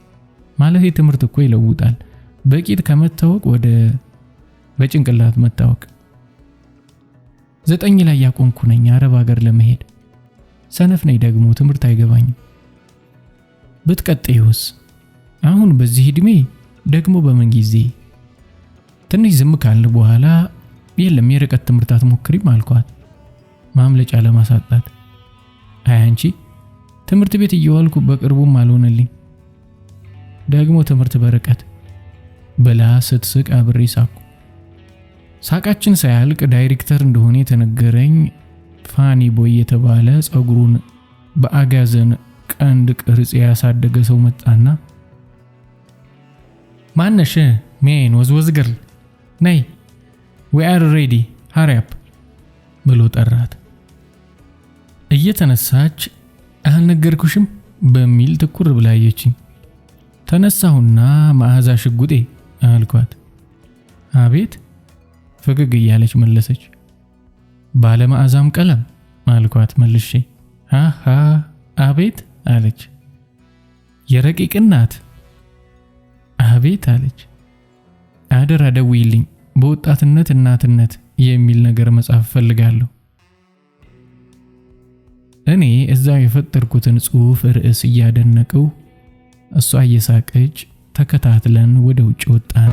ማለት ትምህርት እኮ ይለውጣል። በቂጥ ከመታወቅ ወደ በጭንቅላት መታወቅ። 9 ላይ ያቆምኩ ነኝ አረብ ሀገር ለመሄድ። ሰነፍ ነኝ ደግሞ ትምህርት አይገባኝም። ብትቀጥይውስ? አሁን በዚህ እድሜ ደግሞ በምን ጊዜ? ትንሽ ዝም ካልን በኋላ የለም የርቀት ትምህርት አትሞክሪም አልኳት ማምለጫ ለማሳጣት። አይ አንቺ ትምህርት ቤት እየዋልኩ በቅርቡም አልሆነልኝ ደግሞ ትምህርት በርቀት ብላ ስትስቅ አብሬ ሳኩ። ሳቃችን ሳያልቅ ዳይሬክተር እንደሆነ የተነገረኝ ፋኒ ቦይ የተባለ ጸጉሩን በአጋዘን ቀንድ ቅርጽ ያሳደገ ሰው መጣና ማነሽ ሜን ወዝወዝ ገርል ነይ we are ready hurry up ብሎ ጠራት። እየተነሳች አልነገርኩሽም በሚል ትኩር ብላ አየችኝ። ተነሳሁና መዓዛ ሽጉጤ አልኳት። አቤት ፈገግ እያለች መለሰች። ባለ መዓዛም ቀለም አልኳት መልሼ። አሃ አቤት አለች። የረቂቅ እናት አቤት አለች። አደራ ደውይልኝ በወጣትነት እናትነት የሚል ነገር መጻፍ ፈልጋለሁ። እኔ እዛው የፈጠርኩትን ጽሑፍ ርዕስ እያደነቀው እሷ እየሳቀች ተከታትለን ወደ ውጭ ወጣን።